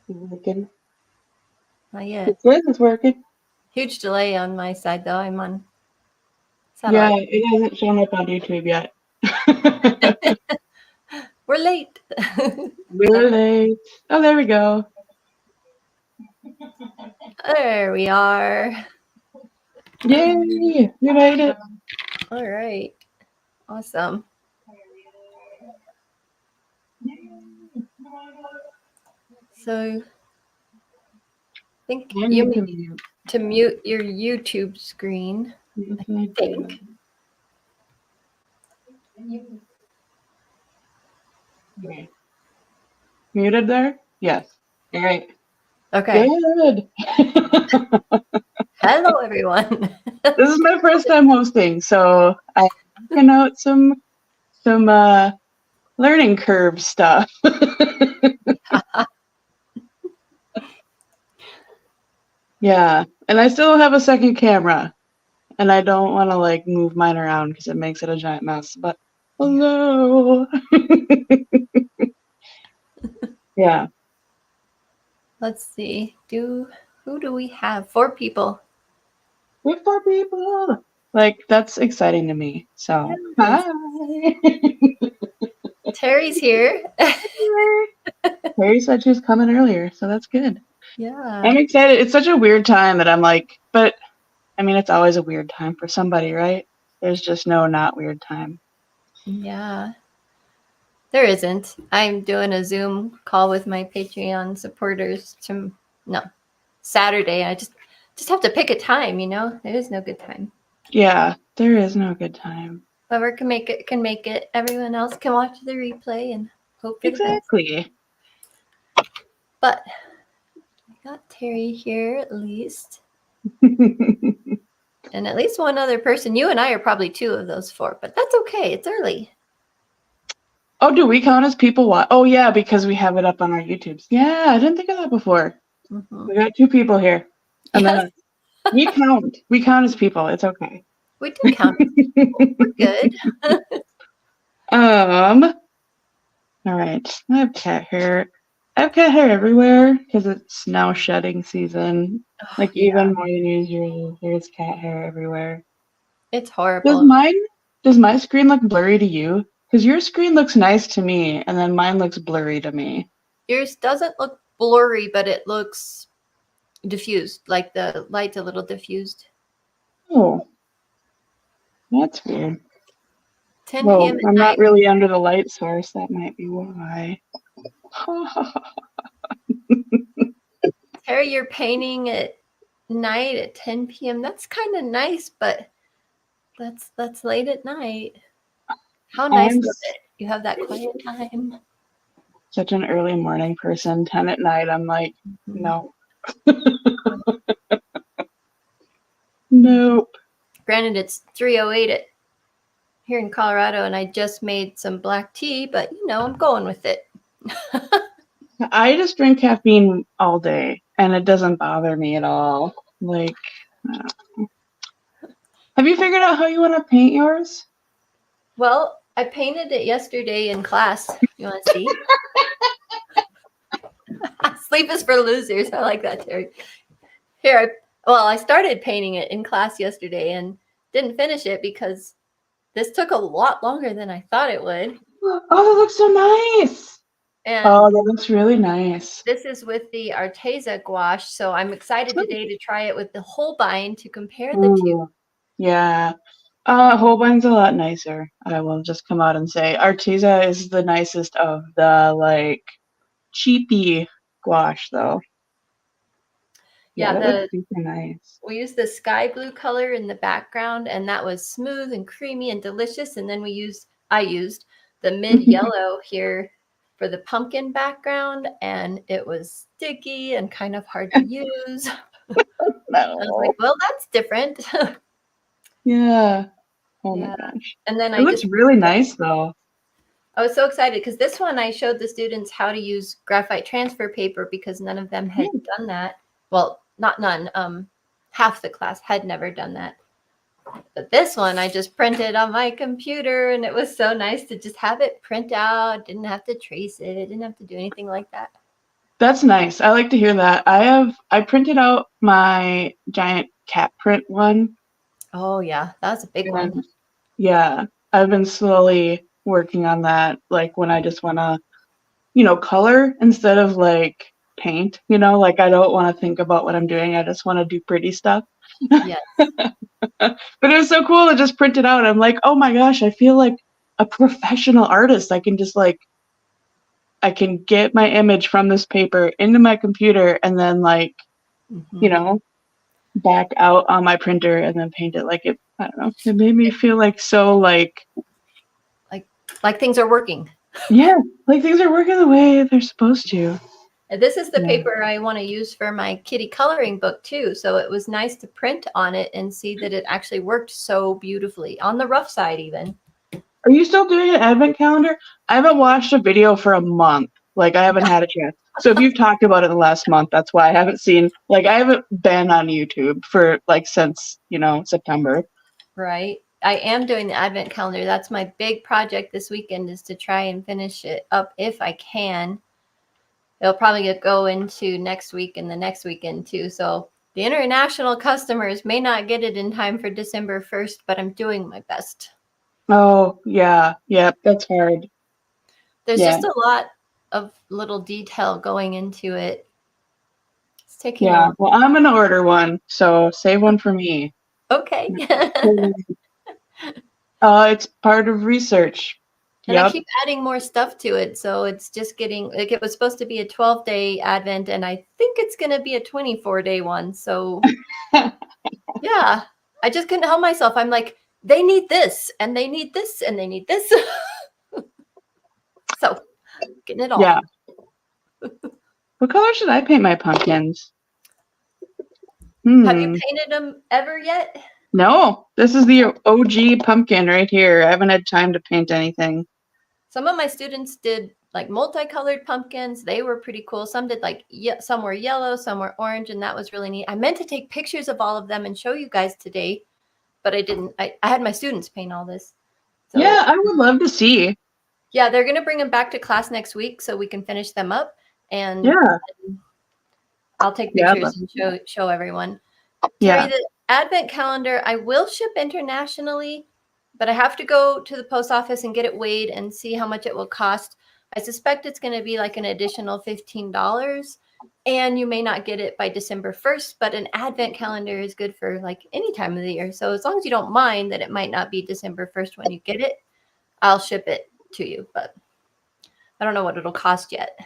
Working. Not yet. It's good. It's working. Huge delay on my side, though. I'm on Yeah, satellite. it hasn't shown up on YouTube yet. We're late. We're late. Oh, there we go. There we are. Yay! We made it. All right. Awesome. So I think I you need to need mute. to mute your YouTube screen. Yes, I I think. do. Okay. Muted there? Yes. All right. Okay. Good. Hello, everyone. This is my first time hosting, so I'm working out some learning curve stuff. Yeah, and I still have a second camera, and I don't want to like move mine around because it makes it a giant mess. But hello. Yeah. Let's see. Who do we have? 4 people. With 4 people. Like that's exciting to me. So Yes. hi. Terry's here. Harry said she was coming earlier, so that's good. Yeah. I'm excited. It's such a weird time that I'm like, but I mean, it's always a weird time for somebody, right? There's just no not weird time. Yeah. There isn't. I'm doing a Zoom call with my Patreon supporters Saturday. I just have to pick a time, There is no good time. Yeah, there is no good time. Whoever can make it. Everyone else can watch the replay and hope for the best. Exactly. But I got Terry here at least. And at least one other person. You and I are probably 2 of those 4, but that's okay. It's early. Oh, do we count as people watch? Oh, yeah, because we have it up on our YouTubes. Yeah, I didn't think of that before. Mm-hmm. We got 2 people here. And Yes. then we count. We count as people. It's okay. We do count as people. We're good. All right. I have cat hair. I have cat hair everywhere because it's now shedding season. Like even more than usual, there's cat hair everywhere. It's horrible. Does my screen look blurry to you? Because your screen looks nice to me, and then mine looks blurry to me. Yours doesn't look blurry, but it looks diffused, like the light's a little diffused. Oh, that's weird. 10 Well, p.m. I'm at not night. really under the light source. That might be why. Terry, you're painting at night at 10 p.m. That's kind of nice, but that's late at night. How nice is it? You have that quiet time. Such an early morning person. 10 at night, I'm like, no. Nope. Granted, it's 3:08 here in Colorado, and I just made some black tea, but I'm going with it. I just drink caffeine all day, and it doesn't bother me at all. Like, have you figured out how you want to paint yours? Well, I painted it yesterday in class. You want to see? Sleep is for losers. I like that, Terry. Here, I started painting it in class yesterday and didn't finish it because this took a lot longer than I thought it would. Oh, that looks so nice. And that looks really nice. This is with the Arteza gouache, so I'm excited today to try it with the Holbein to compare the 2. Yeah. Holbein's a lot nicer. I will just come out and say Arteza is the nicest of the like cheapy gouache though. Yeah, that looks super nice. We used the sky blue color in the background, and that was smooth and creamy and delicious. And then I used the mid yellow here for the pumpkin background, and it was sticky and kind of hard to use. No. I was like, well, that's different. Yeah. Oh my gosh. And then it looks really nice though. I was so excited because this one I showed the students how to use graphite transfer paper because none of them had done that. Well, not none. Half the class had never done that. But this one I just printed on my computer, and it was so nice to just have it print out. Didn't have to trace it. Didn't have to do anything like that. That's nice. I like to hear that. I printed out my giant cat print one, Oh yeah, that's a big one. and yeah, I've been slowly working on that, like when I just wanna, color instead of like paint, like I don't wanna think about what I'm doing. I just wanna do pretty stuff. Yes. But it was so cool to just print it out. I'm like, "Oh my gosh, I feel like a professional artist. I can just like I can get my image from this paper into my computer and then like, you Hmm. know, back out on my printer and then paint it like it I don't know. It made me feel like so like Like things are working. yeah, like things are working the way they're supposed to. And this is the Yeah. paper I want to use for my kitty coloring book too. So it was nice to print on it and see that it actually worked so beautifully on the rough side even. Are you still doing an advent calendar? I haven't watched a video for a month. Like I haven't had a chance. So if you've talked about it in the last month, that's why I haven't seen like I haven't been on YouTube for like since, September. Right. I am doing the advent calendar. That's my big project this weekend is to try and finish it up if I can. It'll probably go into next week and the next weekend too. So the international customers may not get it in time for December 1st, but I'm doing my best. Oh, yeah. Yeah, that's hard. There's Yeah. just a lot of little detail going into it. It's taking a Yeah. while. Well, I'm gonna order one, so save one for me. Okay. It's part of research. And I Yep. keep adding more stuff to it. So it's just getting like it was supposed to be a 12-day Advent, and I think it's going to be a 24-day one. So yeah, I just couldn't help myself. I'm like, they need this, and they need this, and they need this. So getting it all. Yeah. What color should I paint my pumpkins? Have you Hmm. painted them ever yet? No, this is the OG pumpkin right here. I haven't had time to paint anything. Some of my students did like multicolored pumpkins. They were pretty cool. Some did like some were yellow, some were orange, and that was really neat. I meant to take pictures of all of them and show you guys today, but I didn't. I had my students paint all this. So Yeah, I would love to see. yeah, they're gonna bring them back to class next week so we can finish them up, and Yeah. I'll take Yeah, I'd love pictures and show everyone. Terry, yeah. the advent calendar I will ship internationally, but I have to go to the post office and get it weighed and see how much it will cost. I suspect it's going to be like an additional $15, and you may not get it by December 1st, but an advent calendar is good for like any time of the year. So as long as you don't mind that it might not be December 1st when you get it, I'll ship it to you, but I don't know what it'll cost yet.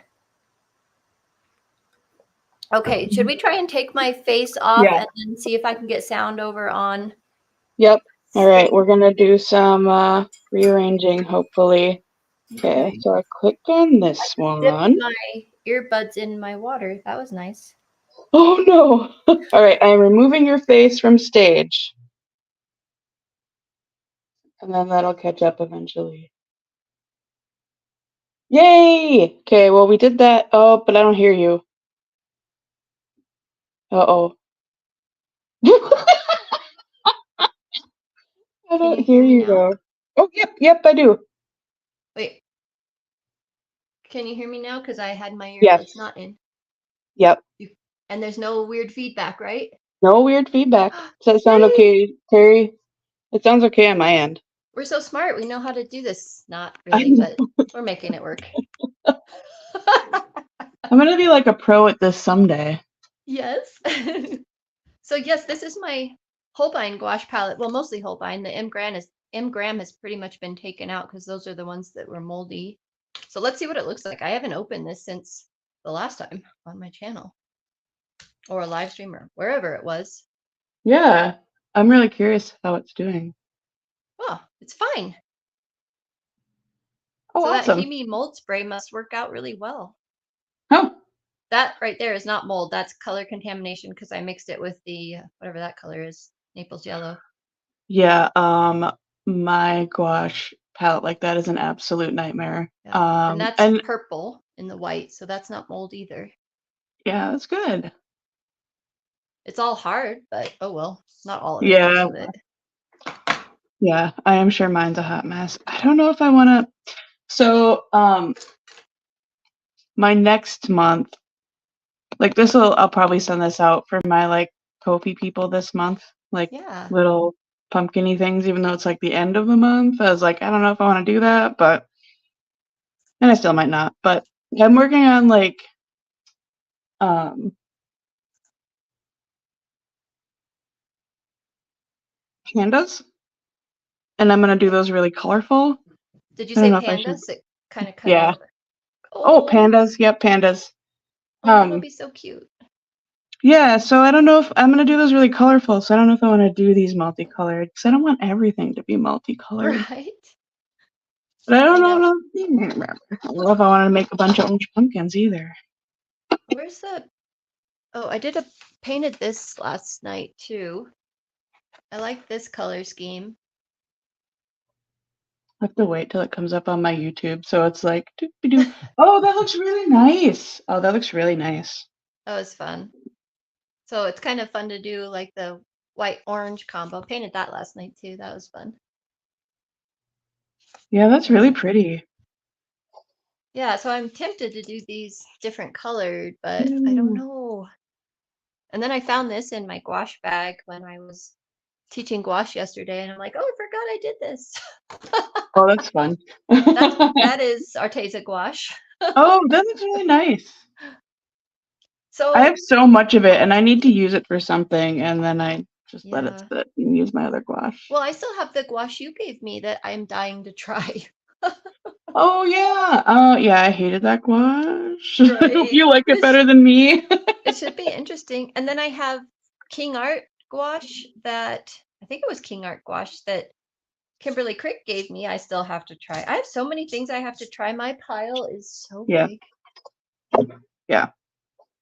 Okay, should we try and take my face off Yeah. and then see if I can get sound over on Yep. All right, thing? we're gonna do some rearranging, hopefully. Okay, so I clicked on this Dipped one. my earbuds in my water. That was nice. Oh no! All right, I'm removing your face from stage. And then that'll catch up eventually. Yay! Okay, well, we did that. Oh, but I don't hear you. Uh-oh. I Can don't you hear hear me you, now? though. Oh, yep, I do. Wait, can you hear me now? Because I had my Yes, earbuds not in. yep. And there's no weird feedback, right? No weird feedback. Does that sound Yay! okay, Terry? It sounds okay on my end. We're so smart. We know how to do this. Not I really, know. but we're making it work. I'm gonna be like a pro at this someday. Yes. So yes, this is my Holbein gouache palette. Well, mostly Holbein. The M Graham has pretty much been taken out because those are the ones that were moldy. So let's see what it looks like. I haven't opened this since the last time on my channel or a live stream or wherever it was. Yeah, I'm really curious how it's doing. Oh, it's fine. Oh, So that awesome. Hemi mold spray must work out really well. Oh, That right there is not mold. That's color contamination because I mixed it with the whatever that color is, Naples yellow. yeah. My gouache palette like that is an absolute nightmare. Yeah. And that's And purple in the white, so that's not mold either. yeah, that's good. It's all hard, but oh well. Not all of it, most Yeah, of it. yeah. I am sure mine's a hot mess. I don't know if I want to. So, my next month Like I'll probably send this out for my like Kofi people this month. Like Yeah. little pumpkin-y things, even though it's like the end of the month. I was like, I don't know if I want to do that, and I still might not. But I'm working on like um pandas, and I'm gonna do those really colorful. Did you I don't say know if I should. pandas? It kind of cut Yeah. out. Oh, Oh, pandas. Yep, pandas. oh, that'll be so cute. Yeah, so I don't know if I'm gonna do those really colorful, so I don't know if I want to do these multicolored, because I don't want everything to be multicolored. Right? But I I don't know, know. I don't know if I want to make a bunch of orange pumpkins either. Where's the? Oh, I painted this last night too. I like this color scheme. I have to wait till it comes up on my YouTube, so it's like, doo-doo-doo. Oh, that looks really nice. Oh, that looks really nice. That was fun. So it's kind of fun to do like the white orange combo. Painted that last night too. That was fun. Yeah, that's really pretty. Yeah, so I'm tempted to do these different colored, but I don't Ooh. know. And then I found this in my gouache bag when I was teaching gouache yesterday, and I'm like, oh, I forgot I did this. Oh, that's fun. That is Arteza gouache. Oh, that looks really nice. I So have so much of it, and I need to use it for something, and then I just let it yeah. sit and use my other gouache. Well, I still have the gouache you gave me that I'm dying to try. Oh yeah. Oh yeah, I hated that gouache. I hope Right. you like it It's, better than me. it should be interesting. And then I have King Art gouache that I think it was King Art gouache that Kimberly Crick gave me. I still have to try. I have so many things I have to try. My pile is so Yeah. big. Yeah.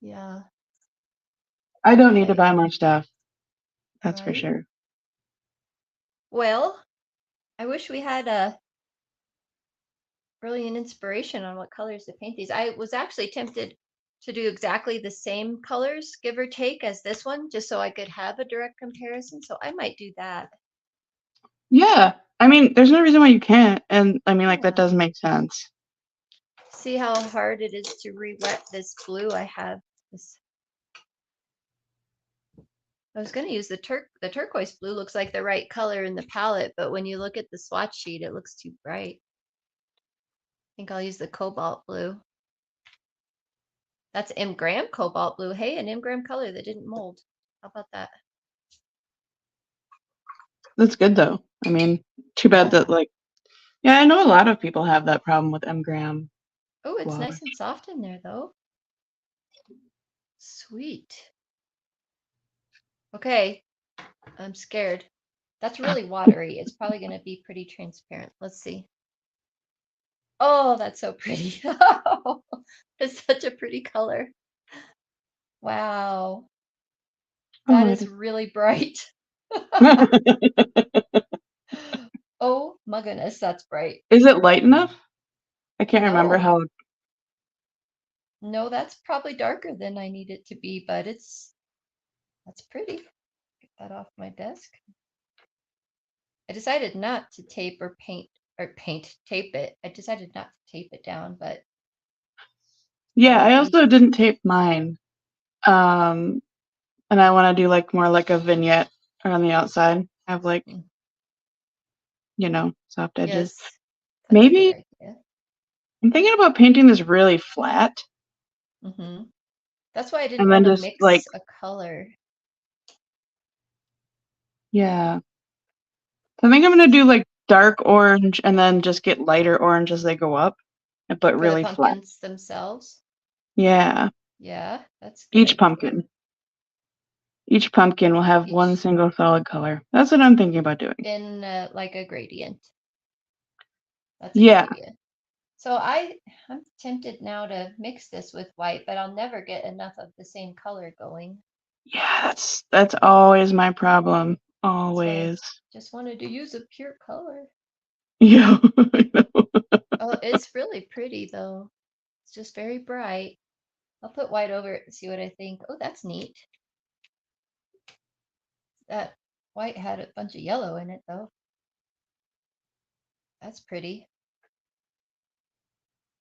Yeah. I don't need to Okay. buy more stuff. That's for Right. sure. Well, I wish we had a brilliant inspiration on what colors to paint these. I was actually tempted to do exactly the same colors, give or take, as this one, just so I could have a direct comparison. So I might do that. Yeah. I mean, there's no reason why you can't. And I mean, like, that Yeah. does make sense. See how hard it is to re-wet this blue. I have this. I was going to use the turquoise blue. Looks like the right color in the palette, but when you look at the swatch sheet, it looks too bright. I think I'll use the cobalt blue. That's M. Graham cobalt blue. Hey, an M. Graham color that didn't mold. How about that? That's good, though. I mean, too bad Yeah. that, like, yeah, I know a lot of people have that problem with M. Graham Oh, it's gouache. nice and soft in there though. Sweet. Okay, I'm scared. That's really watery. It's probably going to be pretty transparent. Let's see. Oh, that's so pretty. It's such a pretty color. Wow. That Oh, is really bright. Oh my goodness, that's bright. is it light enough? I can't remember No, how. no, that's probably darker than I need it to be, but that's pretty. Get that off my desk. I decided not to tape or tape it. I decided not to tape it down, but that Yeah, I might be, also didn't tape mine. Um, and I want to do like more like a vignette on the outside. Have like, mm, soft edges. yes, that's a good Maybe idea. I'm thinking about painting this really flat Hmm. That's why I didn't and then want to just like, mix a color. yeah. I think I'm gonna do like dark orange and then just get lighter orange as they go up, but For the really flat. pumpkins themselves. Yeah. Yeah, that's a good Each idea. pumpkin. Each pumpkin will have one Each single solid color. That's what I'm thinking about doing. in like a gradient. That's a good Yeah. idea. So I'm tempted now to mix this with white, but I'll never get enough of the same color going. Yeah, that's always my problem. That's why I Always. just wanted to use a pure color. Yeah. I know. Oh, it's really pretty though. It's just very bright. I'll put white over it and see what I think. Oh, that's neat. That white had a bunch of yellow in it though. That's pretty.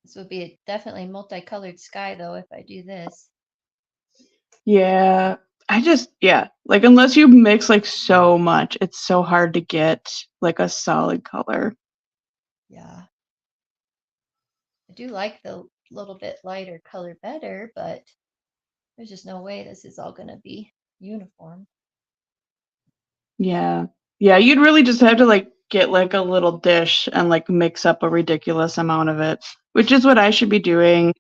This would be a definitely multicolored sky though if I do this. Yeah. Like unless you mix like so much, it's so hard to get like a solid color. Yeah. I do like the little bit lighter color better, but there's just no way this is all going to be uniform. Yeah. Yeah, you'd really just have to like get like a little dish and like mix up a ridiculous amount of it, which is what I should be doing,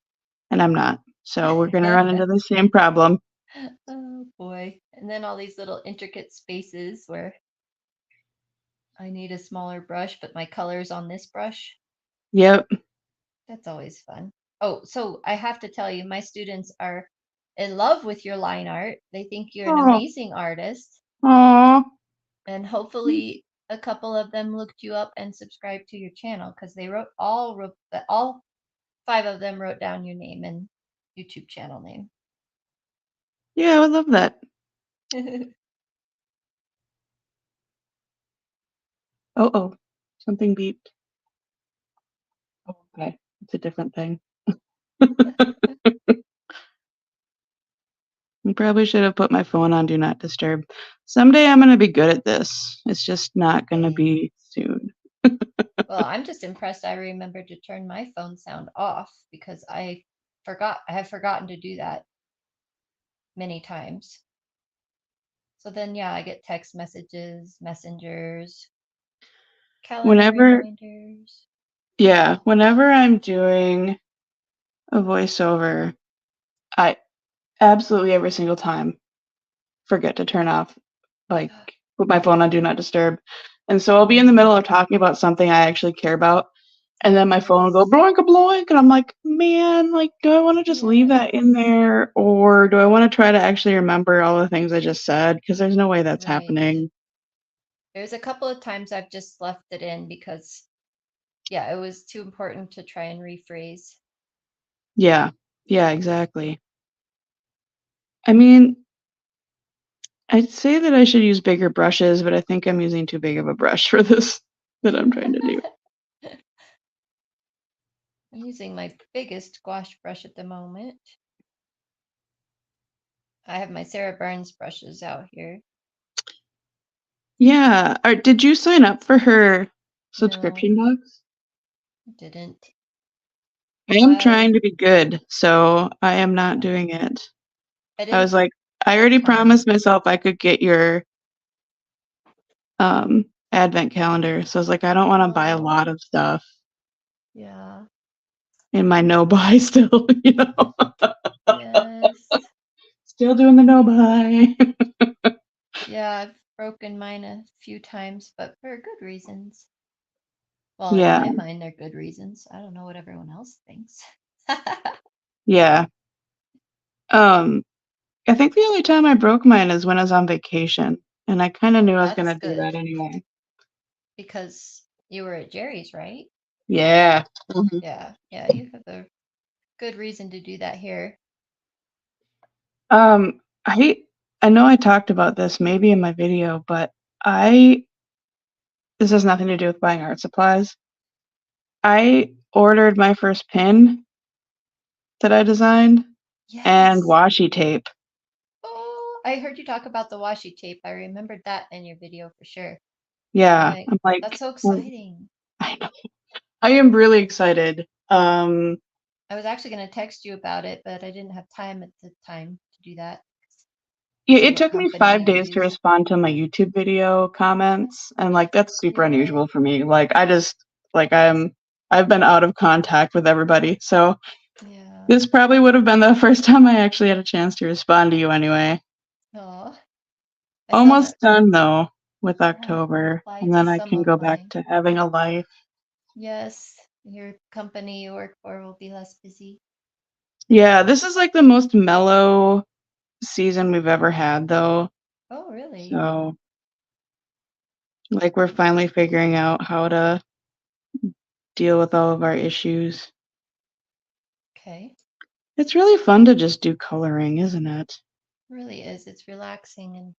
and I'm not. So we're gonna run into the same problem. Oh boy. And then all these little intricate spaces where I need a smaller brush, but my color's on this brush. Yep. That's always fun. Oh, so I have to tell you, my students are in love with your line art. They think you're an Oh, amazing artist, aw. and hopefully a couple of them looked you up and subscribed to your channel because they all five of them wrote down your name and YouTube channel name. Yeah, I would love that. Oh, something beeped. Oh, okay. It's a different thing. I probably should have put my phone on Do Not Disturb. Someday I'm going to be good at this. It's just not going to Same. be soon. Well, I'm just impressed I remembered to turn my phone sound off because I have forgotten to do that many times. So then, yeah, I get text messages, messengers, calendar Whenever, reminders. whenever I'm doing a voiceover, I absolutely every single time forget to turn off, like, put my phone on Do Not Disturb. And so I'll be in the middle of talking about something I actually care about, and then my phone will go Yes. bloink a bloink, and I'm like, man, like, do I want to just leave that in Yes. there, or do I want to try to actually remember all the things I just said? Because there's no way that's Right. happening. There's a couple of times I've just left it in because, yeah, it was too important to try and rephrase. Yeah, yeah, exactly. I mean, I'd say that I should use bigger brushes, but I think I'm using too big of a brush for this that I'm trying to do. I'm using my biggest gouache brush at the moment. I have my Sarah Burns brushes out here. Yeah. Did you sign up for her No, subscription box? I didn't. I am I trying to be good, so I am not doing it. I I was didn't like, I have already time. promised myself I could get your advent calendar. So I was like, I don't want to buy a Oh, lot of stuff yeah. in my no buy still, you know. Yes. Still doing the no buy. Yeah, I've broken mine a few times, but for good reasons. Well, in Yeah. my mind, they're good reasons. I don't know what everyone else thinks. Yeah. Um I think the only time I broke mine is when I was on vacation, and I kind of knew I was That's gonna do good that anyway. because you were at Jerry's, right? Yeah. Mhm. Yeah, yeah, you have a good reason to do that here. Um, I know I talked about this maybe in my video, but I this has nothing to do with buying art supplies. I ordered my first pin that I designed and Yes. washi tape. Oh, I heard you talk about the washi tape. I remembered that in your video for sure. Yeah, I I'm like, That's so well, exciting. I know. I am really excited. I was actually going to text you about it, but I didn't have time at the time to do that. Yeah, See it what took me company 5 you days to use. respond to my YouTube video comments, and like that's super Yay. unusual for me. Like I just like I've been out of contact with everybody. So Yeah. this probably would have been the first time I actually had a chance to respond to you anyway. Oh, I still haven't Almost done though with I haven't October, replied and to then I some can of go back mine. to having a life. Yes, your company you work for will be less busy. Yeah, this is like the most mellow season we've ever had though. Oh, really? So like we're finally figuring out how to deal with all of our issues. Okay. It's really fun to just do coloring, isn't it? Really is. It's relaxing and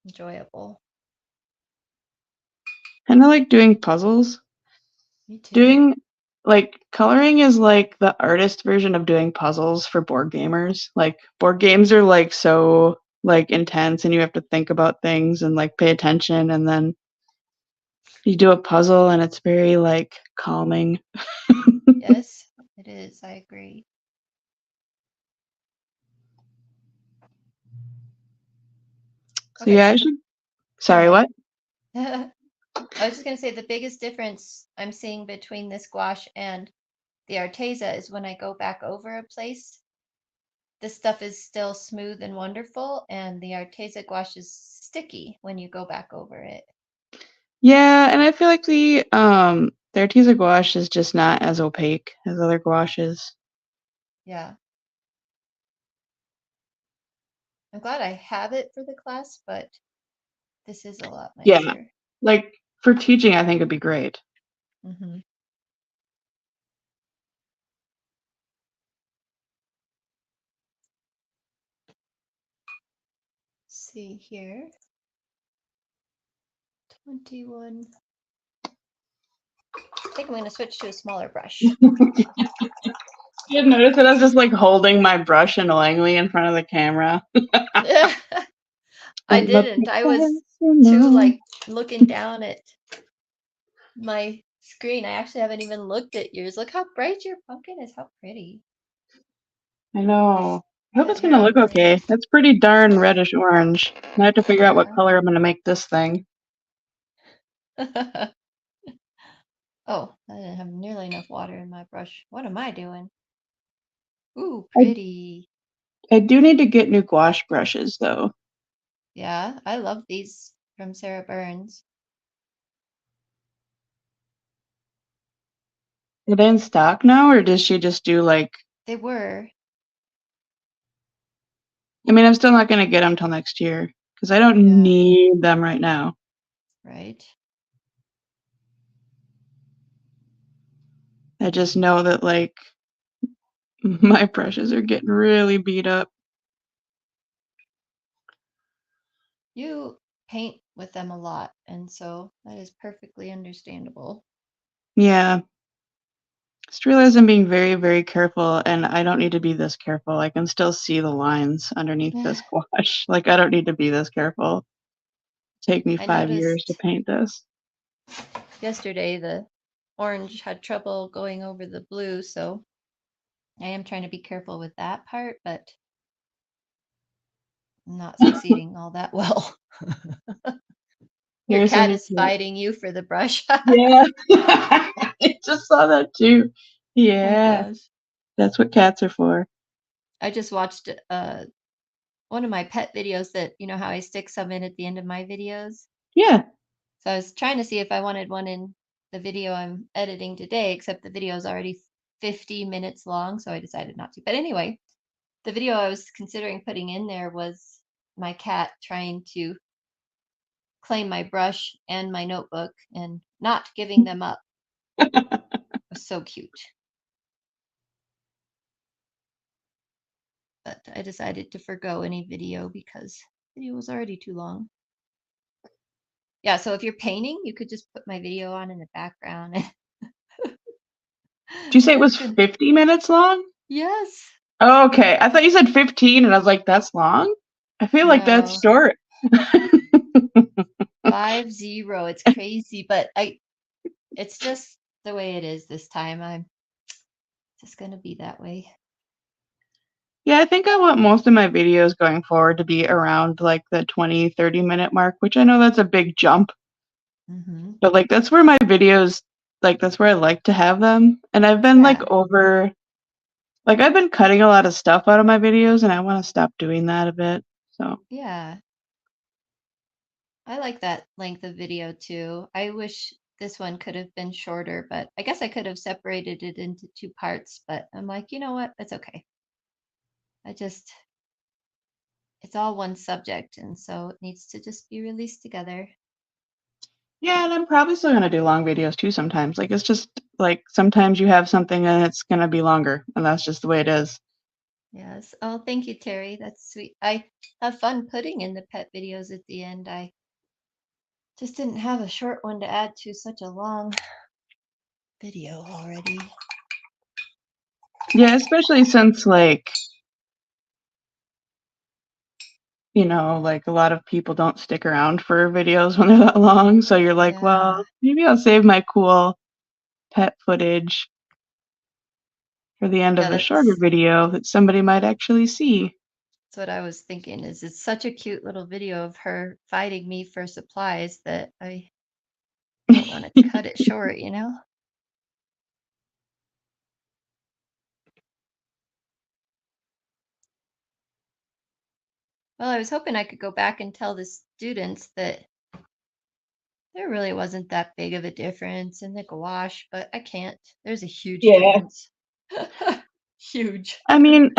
enjoyable. And I like doing puzzles. Me too. Doing like coloring is like the artist version of doing puzzles for board gamers. Like board games are like so like intense and you have to think about things and like pay attention and then you do a puzzle and it's very like calming. Yes, it is. I agree. So Okay, yeah, so I the should go sorry, ahead. what? I was just gonna say the biggest difference I'm seeing between this gouache and the Arteza is when I go back over a place, this stuff is still smooth and wonderful, and the Arteza gouache is sticky when you go back over it. Yeah, and I feel like the Arteza gouache is just not as opaque as other gouaches. Yeah. I'm glad I have it for the class, but this is a lot Yeah. nicer. Like for teaching, I think it'd be great. Hmm. See here. 21. I think I'm going to switch to a smaller brush. You notice that I was just like holding my brush annoyingly in front of the camera. I Don't look didn't. I was too personal. like looking down at my screen. I actually haven't even looked at yours. Look how bright your pumpkin is. How pretty. I know. I hope But it's here, gonna I'll look bring okay. it. It's pretty darn reddish orange. I have to figure out what Yeah. color I'm gonna make this thing. Oh, I didn't have nearly enough water in my brush. What am I doing? Ooh, I pretty. I do need to get new gouache brushes though. Yeah, I love these from Sarah Burns. Are they in stock now, or does she just do like? They were, I mean, I'm still not gonna get them till next year because I don't yeah, need them right now. right. I just know that like my brushes are getting really beat up. You paint with them a lot, and so that is perfectly understandable. Yeah. Just realized I'm being very, very careful, and I don't need to be this careful. I can still see the lines underneath this gouache. Like, I don't need to be this careful. Take me I 5 years to noticed paint this. yesterday the orange had trouble going over the blue, so I am trying to be careful with that part, but I'm not succeeding all that well. Your Here's a cat new is kit. fighting you for the brush. Yeah. I just saw that too. Oh Yeah. gosh. That's what cats are for. I just watched one of my pet videos that, you know how I stick some in at the end of my videos. Yeah. So I was trying to see if I wanted one in the video I'm editing today, except the video is already 50 minutes long, so I decided not to. But anyway, the video I was considering putting in there was my cat trying to claim my brush and my notebook and not giving them up. It was so cute. But I decided to forgo any video because the video was already too long. Yeah, so if you're painting, you could just put my video on in the background. Did you say it You was can, 50 minutes long? yes. Okay. I thought you said 15, and I was like, that's long? I feel like that's No, short. 50. It's crazy, but it's just the way it is this time. I'm just gonna be that way. Yeah, I think I want most of my videos going forward to be around like the 20, 30-minute mark, which I know that's a big jump, Hmm. but like that's where my videos, like that's where I like to have them. And I've been like Yeah, I've been cutting a lot of stuff out of my videos and I want to stop doing that a bit. So, yeah. I like that length of video too. I wish this one could have been shorter, but I guess I could have separated it into two parts, but I'm like, you know what? It's okay. I just, it's all one subject, and so it needs to just be released together. yeah, and I'm probably still going to do long videos too sometimes. Like it's just like sometimes you have something and it's going to be longer, and that's just the way it is. Yes. Oh, thank you, Terry. That's sweet. I have fun putting in the pet videos at the end. I just didn't have a short one to add to such a long. video already. Yeah, especially since like, you know, like a lot of people don't stick around for videos when they're that long. So you're like, Yeah. well, maybe I'll save my cool pet footage for the end Yeah, of a shorter video that somebody might actually see. That's what I was thinking. Is it's such a cute little video of her fighting me for supplies that I don't want to cut it short, you know? Well, I was hoping I could go back and tell the students that there really wasn't that big of a difference in the gouache, but I can't. There's a huge Yeah. difference. Huge. I mean,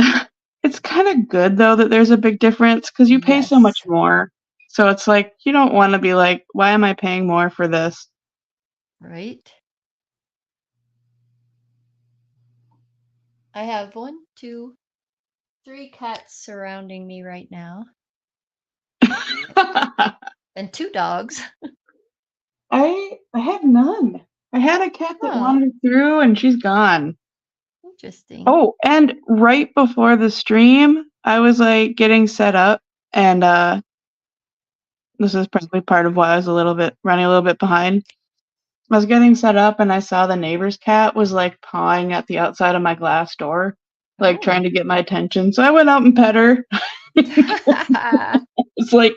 it's kind of good though that there's a big difference because you pay so much Yes. more. So it's like you don't want to be like, why am I paying more for this? Right? I have 1, 2, 3 cats surrounding me right now, and 2 dogs. I have none. I had a cat that Oh, wandered through and she's gone. interesting. Oh, and right before the stream, I was like getting set up and this is probably part of why I was running a little bit behind. I was getting set up and I saw the neighbor's cat was like pawing at the outside of my glass door, like Oh. trying to get my attention. So I went out and pet her. It's like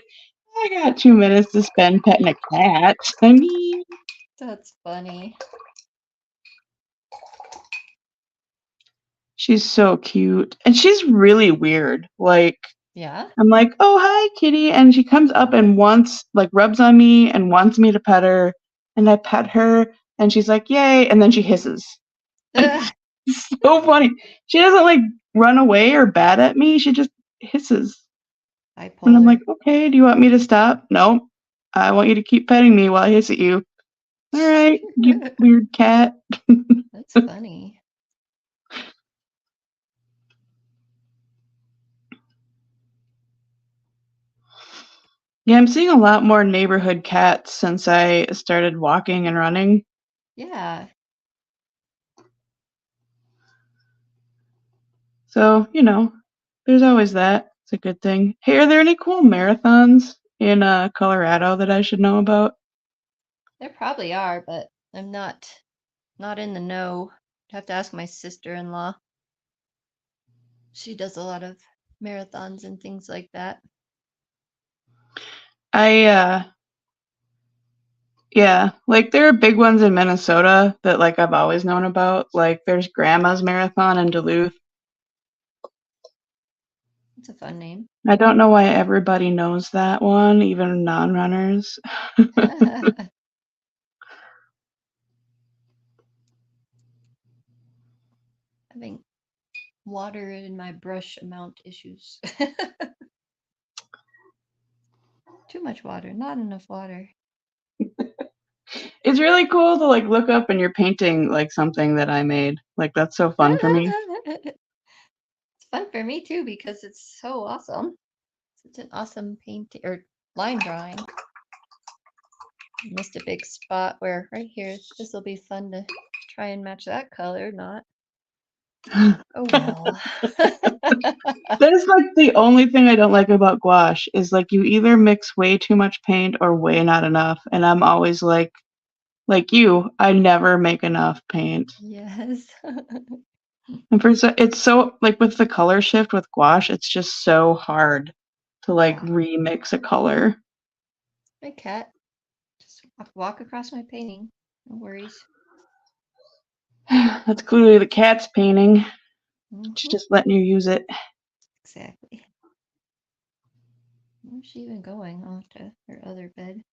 I got 2 minutes to spend petting a cat. I mean, That's funny. she's so cute. And she's really weird. Like Yeah. I'm like, "Oh, hi, kitty." And she comes up and wants like rubs on me and wants me to pet her. And I pet her and she's like, "Yay." And then she hisses. Ugh, It's so funny. She doesn't like run away or bat at me. She just hisses. And I'm like, bipolar. "Okay, do you want me to stop?" "No. I want you to keep petting me while I hiss at you." "All right, you weird cat." That's funny. Yeah, I'm seeing a lot more neighborhood cats since I started walking and running. Yeah. So, you know, there's always that. It's a good thing. Hey, are there any cool marathons in Colorado that I should know about? There probably are, but I'm not in the know. I'd have to ask my sister-in-law. She does a lot of marathons and things like that. I yeah, like there are big ones in Minnesota that like I've always known about. Like there's Grandma's Marathon in Duluth. It's a fun name. I don't know why everybody knows that one, even non-runners. Having water in my brush amount issues. Too much water, not enough water. It's really cool to like look up and you're painting like something that I made. Like that's so fun for me. It's fun for me too because it's so awesome. Such an awesome painting or line drawing. Missed a big spot where right here, this will be fun to try and match that color, not. Oh well. That is like the only thing I don't like about gouache is like you either mix way too much paint or way not enough. And I'm always like you, I never make enough paint. Yes. And it's so like with the color shift with gouache, it's just so hard to like Yeah. remix a color. My cat. Just walk across my painting. No worries. That's clearly the cat's painting. She's Hmm. just letting you use it. Exactly. Where's she even going? Oh, to her other bed.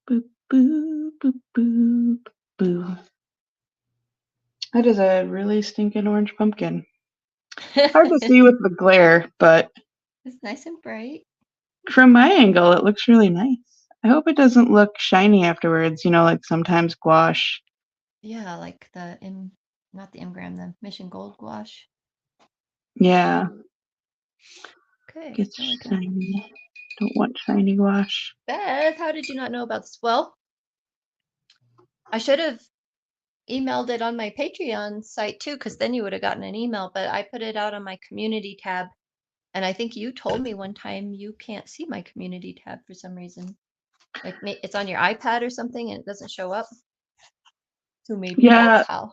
Boop, boop, boop, boop, boop. That is a really stinking orange pumpkin. Hard to see with the glare, but It's nice and bright. from my angle, it looks really nice. I hope it doesn't look shiny afterwards, you know, like sometimes gouache. Yeah, like not the M-gram, the Mission Gold gouache. Yeah, Okay, gets there we go. shiny. Don't want shiny wash. Beth, how did you not know about this? Well, I should have emailed it on my Patreon site too, because then you would have gotten an email, but I put it out on my community tab. And I think you told me one time you can't see my community tab for some reason. Like it's on your iPad or something and it doesn't show up. So maybe Yeah, that's how.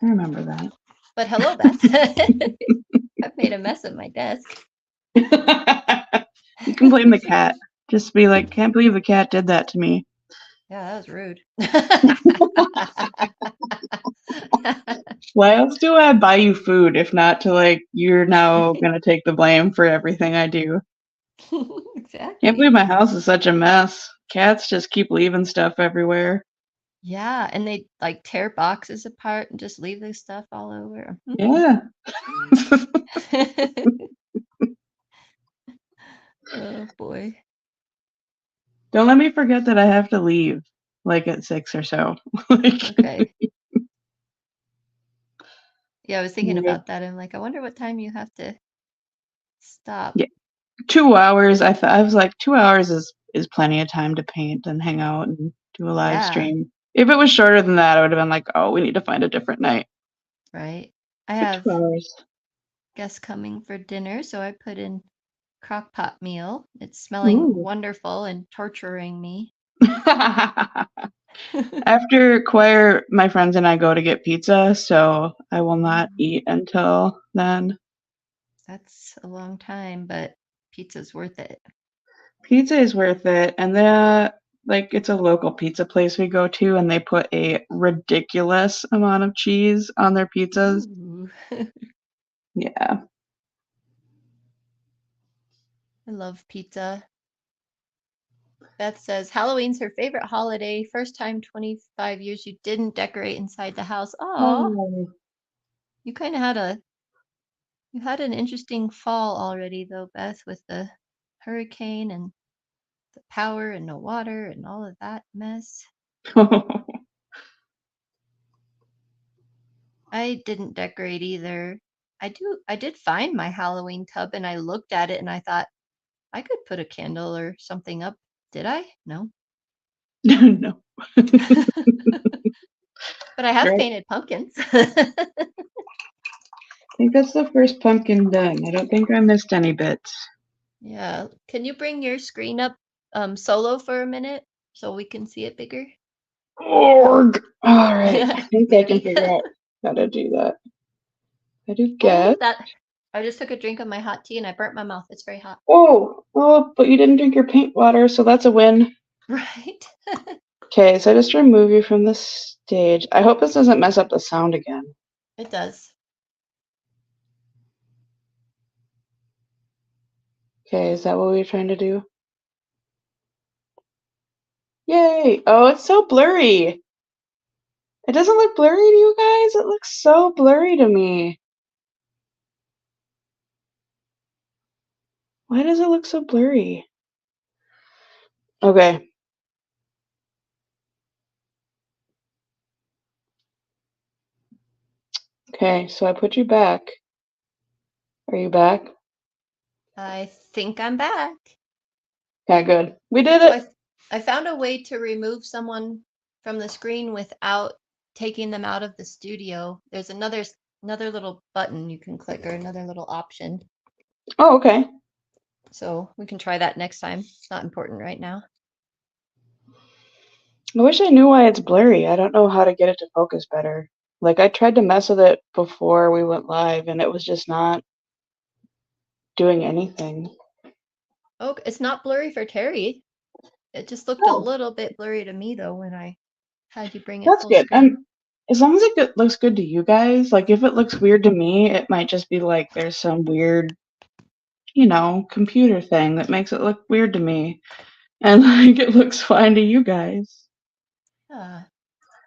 I remember that. But hello, Beth. I've made a mess of my desk. You can blame the cat. Just be like, can't believe the cat did that to me. Yeah, that was rude. Why else do I buy you food if not to like, you're now gonna take the blame for everything I do? Can't Exactly. believe my house is such a mess. Cats just keep leaving stuff everywhere. Yeah, and they like tear boxes apart and just leave this stuff all over. Yeah. Oh boy. Don't let me forget that I have to leave like at 6 or so. Like, Okay. Yeah, I was thinking yeah. about that. I'm like, I wonder what time you have to stop. Yeah. 2 hours. I was like 2 hours is plenty of time to paint and hang out and do a live Yeah, stream. If it was shorter than that, I would have been like, oh, we need to find a different night. right. I But have 2 hours. guests coming for dinner, so I put in crock pot meal. It's smelling Ooh. wonderful and torturing me. After choir, my friends and I go to get pizza, so I will not eat until then. That's a long time, but pizza's worth it. Pizza is worth it, and then like it's a local pizza place we go to, and they put a ridiculous amount of cheese on their pizzas. Ooh. Yeah. I love pizza. Beth says Halloween's her favorite holiday. First time 25 years you didn't decorate inside the house. Oh, Oh. you kind of had an interesting fall already though, Beth, with the hurricane and the power and no water and all of that mess. I didn't decorate either. I did find my Halloween tub and I looked at it and I thought I could put a candle or something up. Did I? No. No. But I have Right. painted pumpkins. I think that's the first pumpkin done. I don't think I missed any bits. Yeah. Can you bring your screen up solo for a minute so we can see it bigger? Org. All right. I think I can Maybe. figure out how to do that. I do Oh, get. that I just took a drink of my hot tea and I burnt my mouth. It's very hot. Oh, but you didn't drink your paint water, so that's a win. Right? Okay, so I just remove you from the stage. I hope this doesn't mess up the sound again. It does. Okay, is that what we were trying to do? Yay! Oh, it's so blurry. It doesn't look blurry to you guys? It looks so blurry to me. Why does it look so blurry? Okay. Okay, so I put you back. Are you back? I think I'm back. Okay, good. We did So it. I found a way to remove someone from the screen without taking them out of the studio. There's another little button you can click or another little option. Oh, okay. So we can try that next time. It's not important right now. I wish I knew why it's blurry. I don't know how to get it to focus better. Like, I tried to mess with it before we went live, and it was just not doing anything. Oh, it's not blurry for Terry. It just looked a Oh, little bit blurry to me though when I had you bring it that's full good. screen. As long as it looks good to you guys, like if it looks weird to me, it might just be like there's some weird, computer thing that makes it look weird to me. And like it looks fine to you guys. Ah,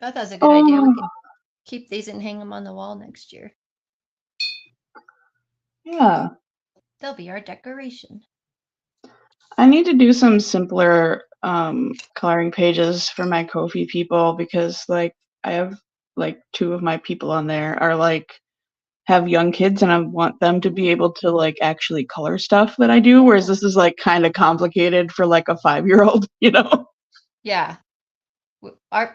Beth has a good idea. We Oh, can keep these and hang them on the wall next year. yeah. They'll be our decoration. I need to do some simpler coloring pages for my Ko-fi people because like I have like two of my people on there are like have young kids and I want them to be able to like actually color stuff that I do, whereas this is like kind of complicated for like a 5-year-old, you know? Yeah.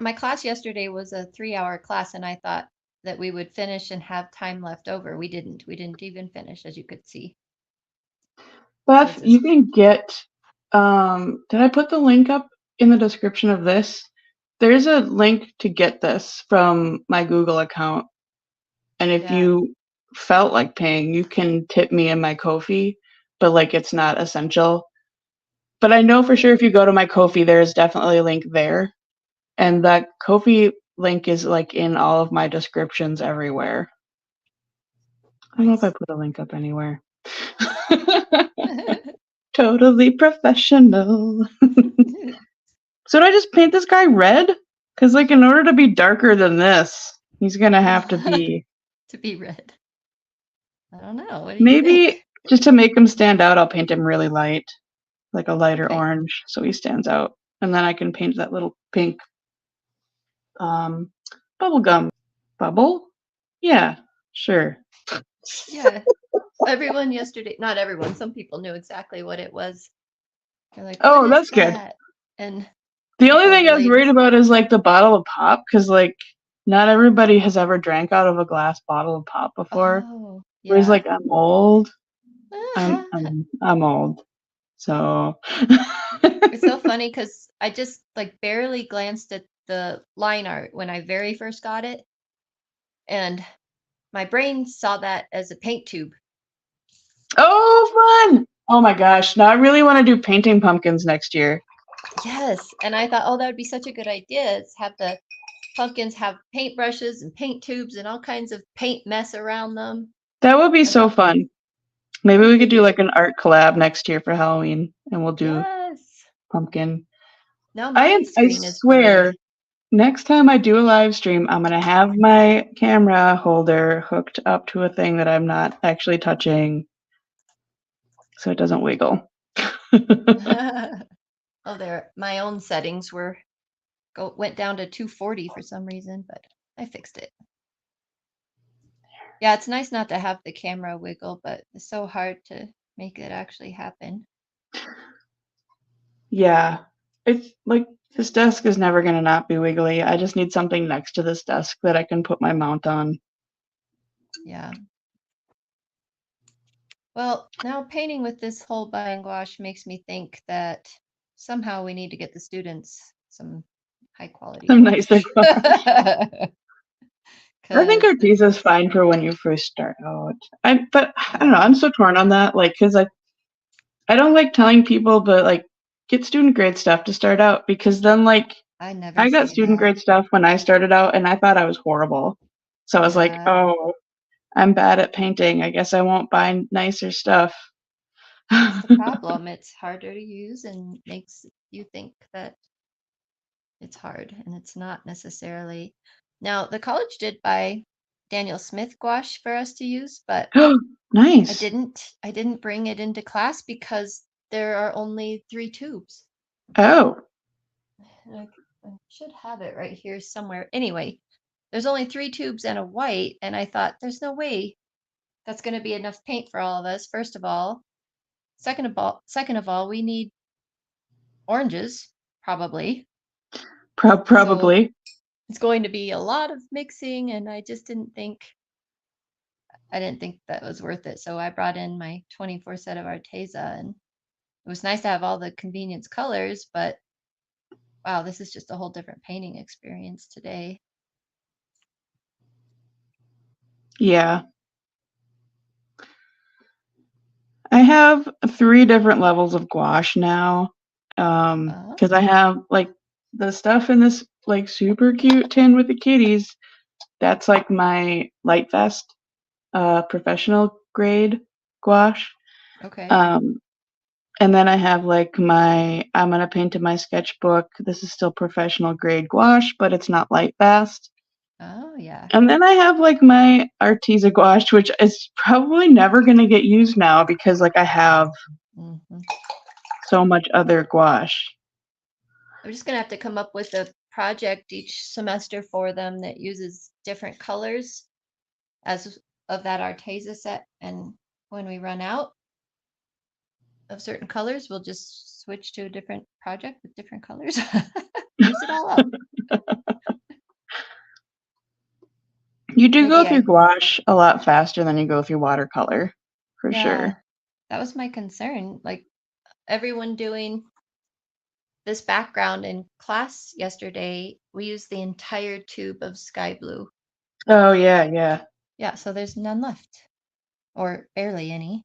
My class yesterday was a 3-hour class, and I thought that we would finish and have time left over. We didn't. We didn't even finish, as you could see. Beth, This is you can get, did I put the link up in the description of this? There's a link to get this from my Google account. And if yeah. you felt like paying, you can tip me in my Ko-fi, but like it's not essential. But I know for sure if you go to my Ko-fi, there's definitely a link there. And that Ko-fi link is like in all of my descriptions everywhere. I don't know if I put a link up anywhere. Totally professional. So did I just paint this guy red? Because like in order to be darker than this, he's gonna have to be to be red. I don't know. What do you maybe think? just to make him stand out, I'll paint him really light, like a lighter Okay. orange, so he stands out. And then I can paint that little pink bubble gum. Bubble? Yeah, sure. Yeah. Everyone yesterday, not everyone, some people knew exactly what it was. They're like, what Oh, is that's good. that? And The only couple of thing the I was worried ladies, about is like the bottle of pop, because like not everybody has ever drank out of a glass bottle of pop before. oh, Whereas yeah. like I'm old. I'm old. So It's so funny because I just like barely glanced at the line art when I very first got it. And my brain saw that as a paint tube. oh fun. Oh my gosh. Now I really want to do painting pumpkins next year. Yes. And I thought, oh, that would be such a good idea. Is have the pumpkins have paintbrushes and paint tubes and all kinds of paint mess around them. That would be I so thought, fun. Maybe I we could do figured, like an art collab next year for Halloween and we'll do yes. pumpkin. Now my I screen is swear blurry. next time I do a live stream, I'm gonna have my camera holder hooked up to a thing that I'm not actually touching so it doesn't wiggle. Oh, there. My own settings went down to 240 for some reason, but I fixed it. Yeah, it's nice not to have the camera wiggle, but it's so hard to make it actually happen. Yeah. It's like this desk is never gonna not be wiggly. I just need something next to this desk that I can put my mount on. Yeah. Well, now painting with this whole buying gouache makes me think that somehow we need to get the students some high quality Some nicer gouache. I think Because this Artesa's is, fine for when you first start out. But I don't know. yeah, I'm so torn on that. Like, because I don't like telling people, but like, get student grade stuff to start out because then like I never I got say student that. grade stuff when I started out and I thought I was horrible. So I was like, Yeah, oh, I'm bad at painting. I guess I won't buy nicer stuff. that's the problem. It's harder to use and makes you think that it's hard, and it's not necessarily. Now, the college did buy Daniel Smith gouache for us to use, but I Nice. didn't I didn't bring it into class because there are only 3 tubes. Oh, And I should have it right here somewhere. Anyway, there's only 3 tubes and a white, and I thought there's no way that's going to be enough paint for all of us. First of all, second of all, we need oranges probably. So probably. it's going to be a lot of mixing, and I didn't think that was worth it. So I brought in my 24 set of Arteza, and it was nice to have all the convenience colors, but wow, this is just a whole different painting experience today. Yeah. I have 3 different levels of gouache now. Because I have like the stuff in this like super cute tin with the kitties. That's like my light vest, professional grade gouache. Okay. Um, and then I have like I'm gonna paint in my sketchbook. This is still professional grade gouache, but it's not light fast. Oh, yeah. And then I have like my Arteza gouache, which is probably never gonna get used now because like I have Hmm. so much other gouache. I'm just gonna have to come up with a project each semester for them that uses different colors as of that Arteza set, and when we run out of certain colors, we'll just switch to a different project with different colors. Use it all up. You do go Maybe through gouache a lot faster than you go through watercolor, for sure. That was my concern. Like everyone doing this background in class yesterday, we used the entire tube of sky blue. Oh, yeah, yeah. Yeah, so there's none left, or barely any.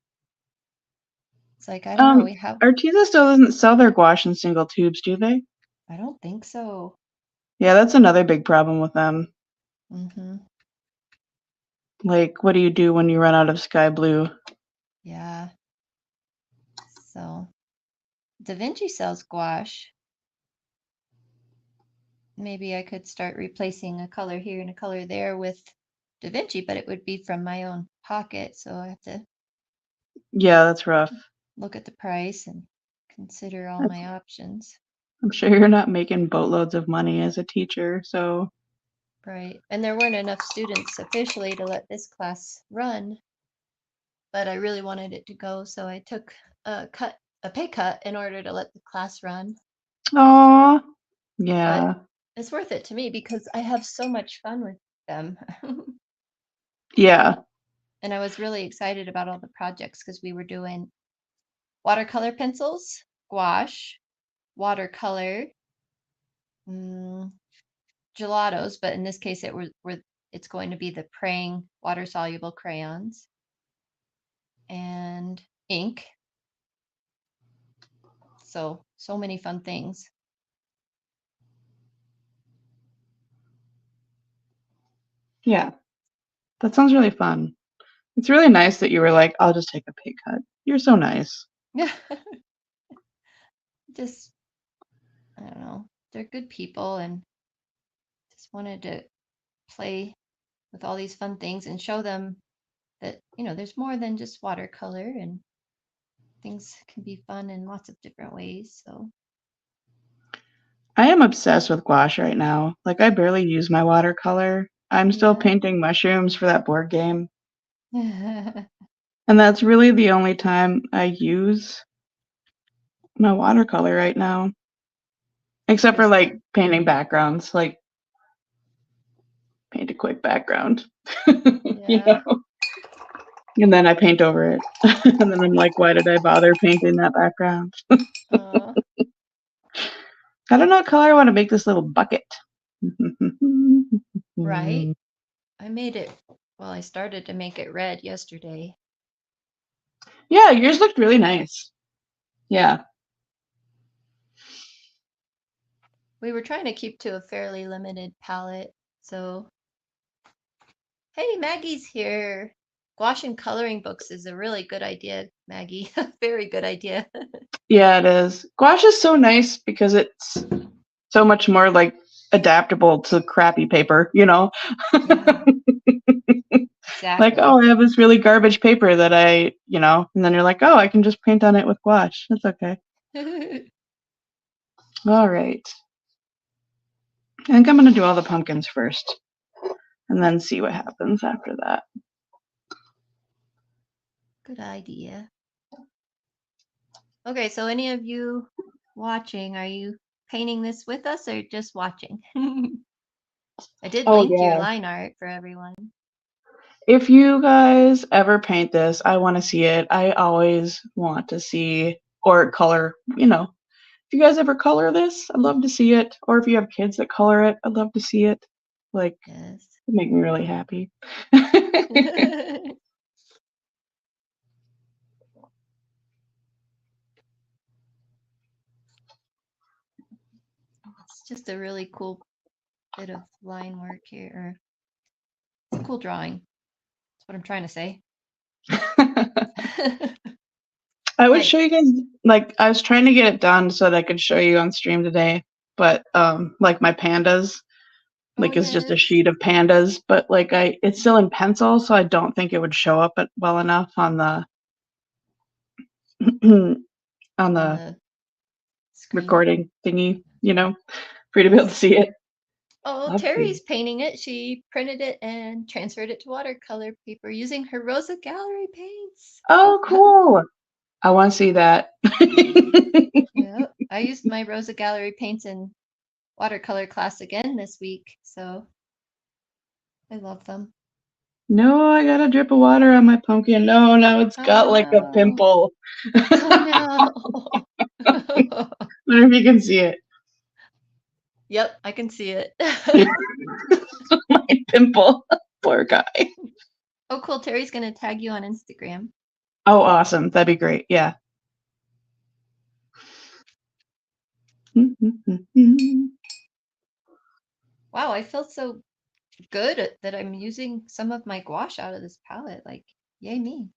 It's like, I don't know, we have, Arteza still doesn't sell their gouache in single tubes, do they? I don't think so. Yeah, that's another big problem with them. Mm-hmm. Like, what do you do when you run out of sky blue? Yeah. So Da Vinci sells gouache. Maybe I could start replacing a color here and a color there with Da Vinci, but it would be from my own pocket. So I have to Yeah, that's rough. look at the price and consider all my options. I'm sure you're not making boatloads of money as a teacher, so. Right. And there weren't enough students officially to let this class run, but I really wanted it to go, so I took a pay cut in order to let the class run. Aw, yeah. But it's worth it to me because I have so much fun with them. Yeah. And I was really excited about all the projects because we were doing watercolor pencils, gouache, watercolor, gelatos, but in this case it's going to be the praying water soluble crayons and ink. So many fun things. Yeah. That sounds really fun. It's really nice that you were like, I'll just take a pay cut. You're so nice. Yeah. Just, I don't know. They're good people and just wanted to play with all these fun things and show them that, there's more than just watercolor and things can be fun in lots of different ways. So I am obsessed with gouache right now. Like, I barely use my watercolor. I'm still yeah. painting mushrooms for that board game. And that's really the only time I use my watercolor right now. Except for like painting backgrounds, like paint a quick background. Yeah. And then I paint over it. And then I'm like, why did I bother painting that background? Uh, I don't know what color I want to make this little bucket. right. I made it. Well, I started to make it red yesterday. Yeah, yours looked really nice. Yeah. We were trying to keep to a fairly limited palette. So, hey, Maggie's here. Gouache and coloring books is a really good idea, Maggie. Very good idea. Yeah, it is. Gouache is so nice because it's so much more like adaptable to crappy paper, Yeah. Like, Exactly. oh, I have this really garbage paper that and then you're like, oh, I can just paint on it with gouache. That's okay. All right. I think I'm going to do all the pumpkins first and then see what happens after that. Good idea. Okay, so any of you watching, are you painting this with us or just watching? I did link your line art for everyone. If you guys ever paint this, I want to see it. I always want to see or color, If you guys ever color this, I'd love to see it. Or if you have kids that color it, I'd love to see it. Like, Yes. it'd make me really happy. It's just a really cool bit of line work here. Or it's a cool drawing. That's what I'm trying to say. I would show you guys, like, I was trying to get it done so that I could show you on stream today, but like my pandas, like it's just a sheet of pandas, but like it's still in pencil, so I don't think it would show up well enough on the on the screen. recording thingy, for you to be able to see it. Oh, Love Terry's these. painting it. She printed it and transferred it to watercolor paper using her Rosa Gallery paints. Oh, cool. I want to see that. Yeah, I used my Rosa Gallery paints in watercolor class again this week, so I love them. No, I got a drip of water on my pumpkin. No, now it's Oh got like a no. pimple. Oh no. Wonder if you can see it. Yep, I can see it. My pimple. Poor guy. Oh, cool. Terry's gonna tag you on Instagram. Oh, awesome. That'd be great. Yeah. Wow, I feel so good that I'm using some of my gouache out of this palette. Like, yay me.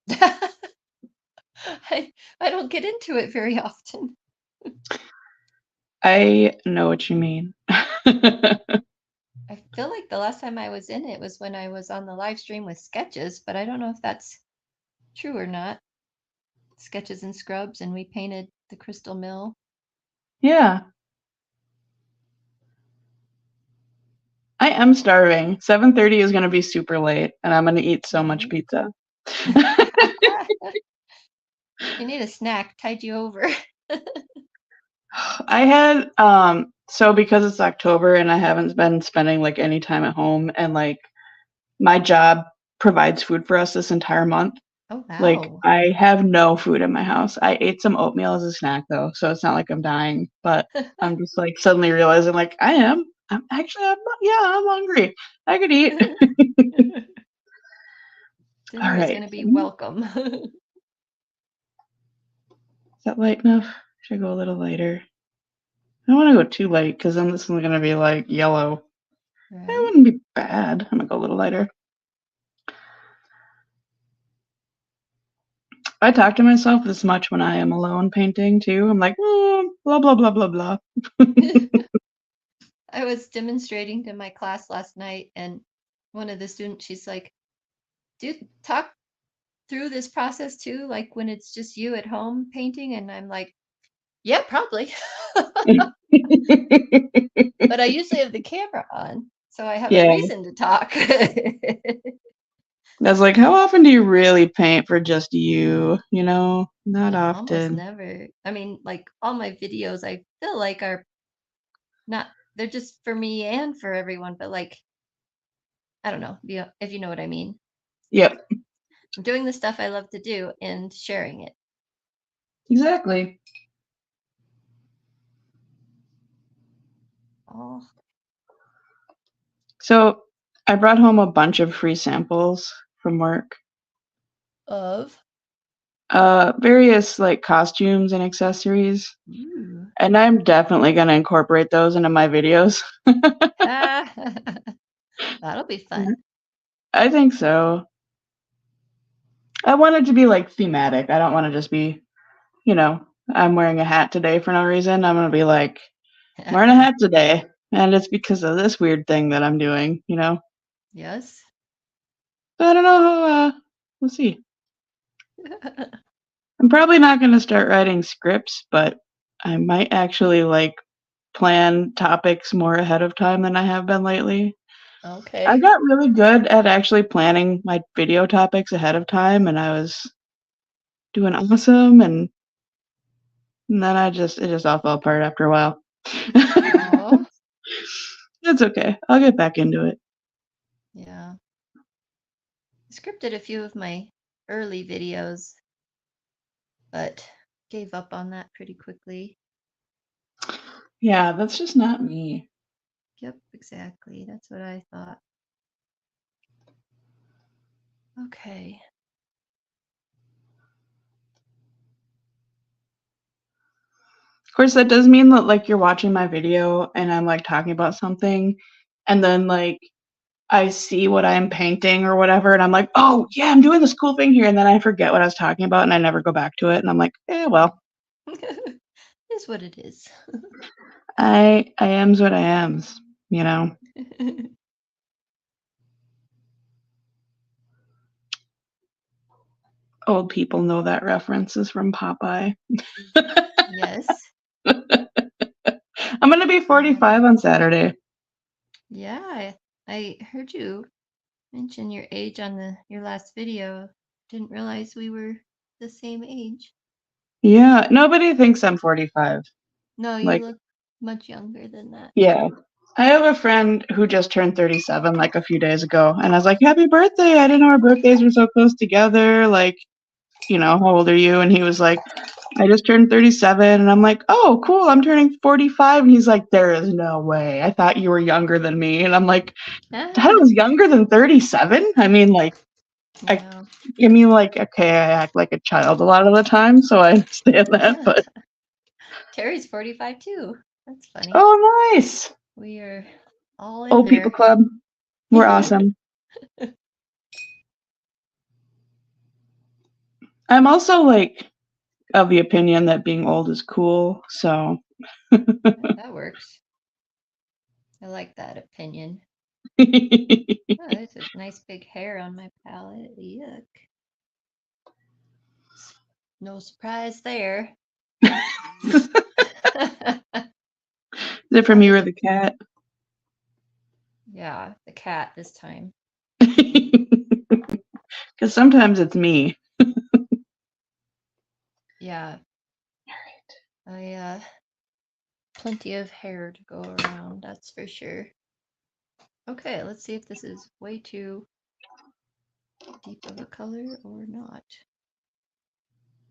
I don't get into it very often. I know what you mean. I feel like the last time I was in it was when I was on the live stream with sketches, but I don't know if that's true or not. Sketches and scrubs, and we painted the Crystal Mill. Yeah. I am starving. 7:30 is going to be super late, and I'm going to eat so much pizza. You need a snack. Tide you over. I had so because it's October and I haven't been spending like any time at home, and like my job provides food for us this entire month. Oh, Like wow. I have no food in my house. I ate some oatmeal as a snack though, so it's not like I'm dying, but I'm just like suddenly realizing like I'm actually I'm hungry. I could eat. All Dinner is right. going to be Is welcome. that light enough? Should I go a little lighter? I don't want to go too light because then this is going to be like yellow. It Right. wouldn't be bad. I'm going to go a little lighter. I talk to myself this much when I am alone painting too. I'm like, blah, blah, blah, blah, blah. I was demonstrating to my class last night, and one of the students, she's like, "Do you talk through this process too, like when it's just you at home painting?" And I'm like, "Yeah, probably." But I usually have the camera on, so I have a Yeah. reason to talk. That's like, how often do you really paint for just you? You know, not Almost often. never. I mean, like all my videos, I feel like are not, they're just for me and for everyone, but like, I don't know if you know what I mean. Yep, I'm doing the stuff I love to do and sharing it. exactly. All So I brought home a bunch of free samples from work. of. Various like costumes and accessories. Ooh. And I'm definitely going to incorporate those into my videos. Ah, that'll be fun. I think so. I want it to be like thematic. I don't want to just be, I'm wearing a hat today for no reason. I'm going to be like, I'm wearing a hat today. And it's because of this weird thing that I'm doing, Yes. So I don't know how, we'll see. I'm probably not going to start writing scripts, but I might actually like plan topics more ahead of time than I have been lately. I Okay. got really good at actually planning my video topics ahead of time, and I was doing awesome, and then it just all fell apart after a while. Oh, It's okay. I'll get back into it. yeah. I scripted a few of my early videos, but gave up on that pretty quickly. Yeah, that's just not me. Yep, exactly. That's what I thought. Okay. Of course, that does mean that like you're watching my video and I'm like talking about something, and then like I see what I'm painting or whatever, and I'm like, oh yeah, I'm doing this cool thing here, and then I forget what I was talking about and I never go back to it, and I'm like, well, Is what it is. I am's what I am's, you know. Old people know that reference is from Popeye. Yes. I'm gonna be 45 on Saturday. Yeah, I heard you mention your age on your last video. Didn't realize we were the same age. Yeah, nobody thinks I'm 45. No, you Like, look much younger than that. yeah. I have a friend who just turned 37 like a few days ago, and I was like, "Happy birthday. I didn't know our birthdays were so close together. Like, how old are you?" And he was like, "I just turned 37." And I'm like, "Oh, cool. I'm turning 45." And he's like, "There is no way. I thought you were younger than me." And I'm like, "That was younger than 37?" I mean, like, Yeah. okay, I act like a child a lot of the time, so I understand that, but Terry's 45 too. That's funny. oh, nice. We are all in Old people there. club. We're awesome. I'm also like of the opinion that being old is cool, so That works. I like that opinion. Oh, there's a nice big hair on my palette. Yuck. No surprise there. Is it from you or the cat? Yeah, the cat this time. Because sometimes it's me. Yeah. I plenty of hair to go around, that's for sure. Okay, let's see if this is way too deep of a color or not.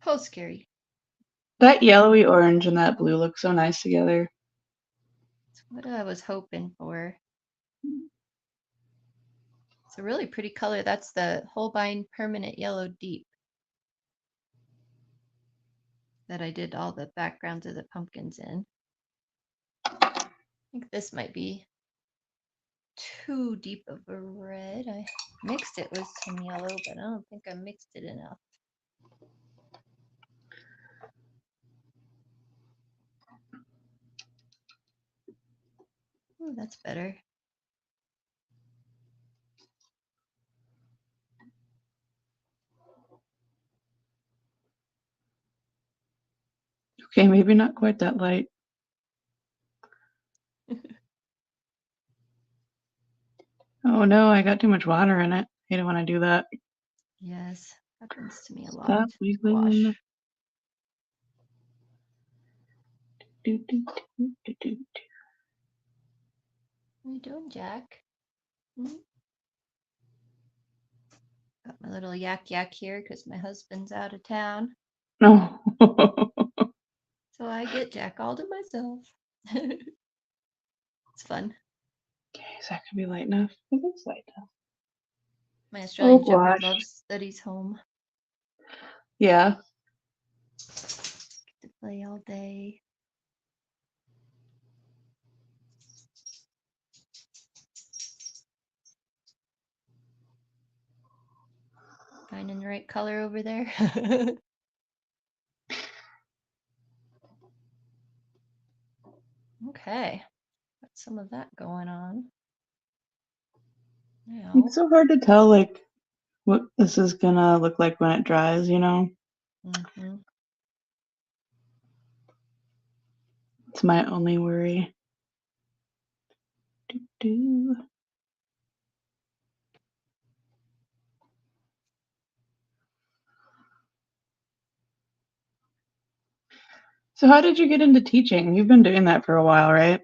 Oh, scary. That yellowy orange and that blue look so nice together. That's what I was hoping for. It's a really pretty color. That's the Holbein Permanent Yellow Deep that I did all the backgrounds of the pumpkins in. I think this might be too deep of a red. I mixed it with some yellow, but I don't think I mixed it enough. Oh, that's better. Okay, maybe not quite that light. Oh no, I got too much water in it. I don't want to do that. Yes, happens to me a lot. Stop wiggling in the. Wash. Do, do, do, do. What are you doing, Jack? Got my little yak here because my husband's out of town. No. So I get Jack all to myself. It's fun. Okay, is that gonna be light enough? It looks light enough. My Oh Australian Shepherd gosh. loves that he's home. Yeah. Get to play all day. Finding the right color over there. Okay, got some of that going on. Now, It's so hard to tell like what this is gonna look like when it dries, It's my only worry. Do, do. So how did you get into teaching? You've been doing that for a while, right?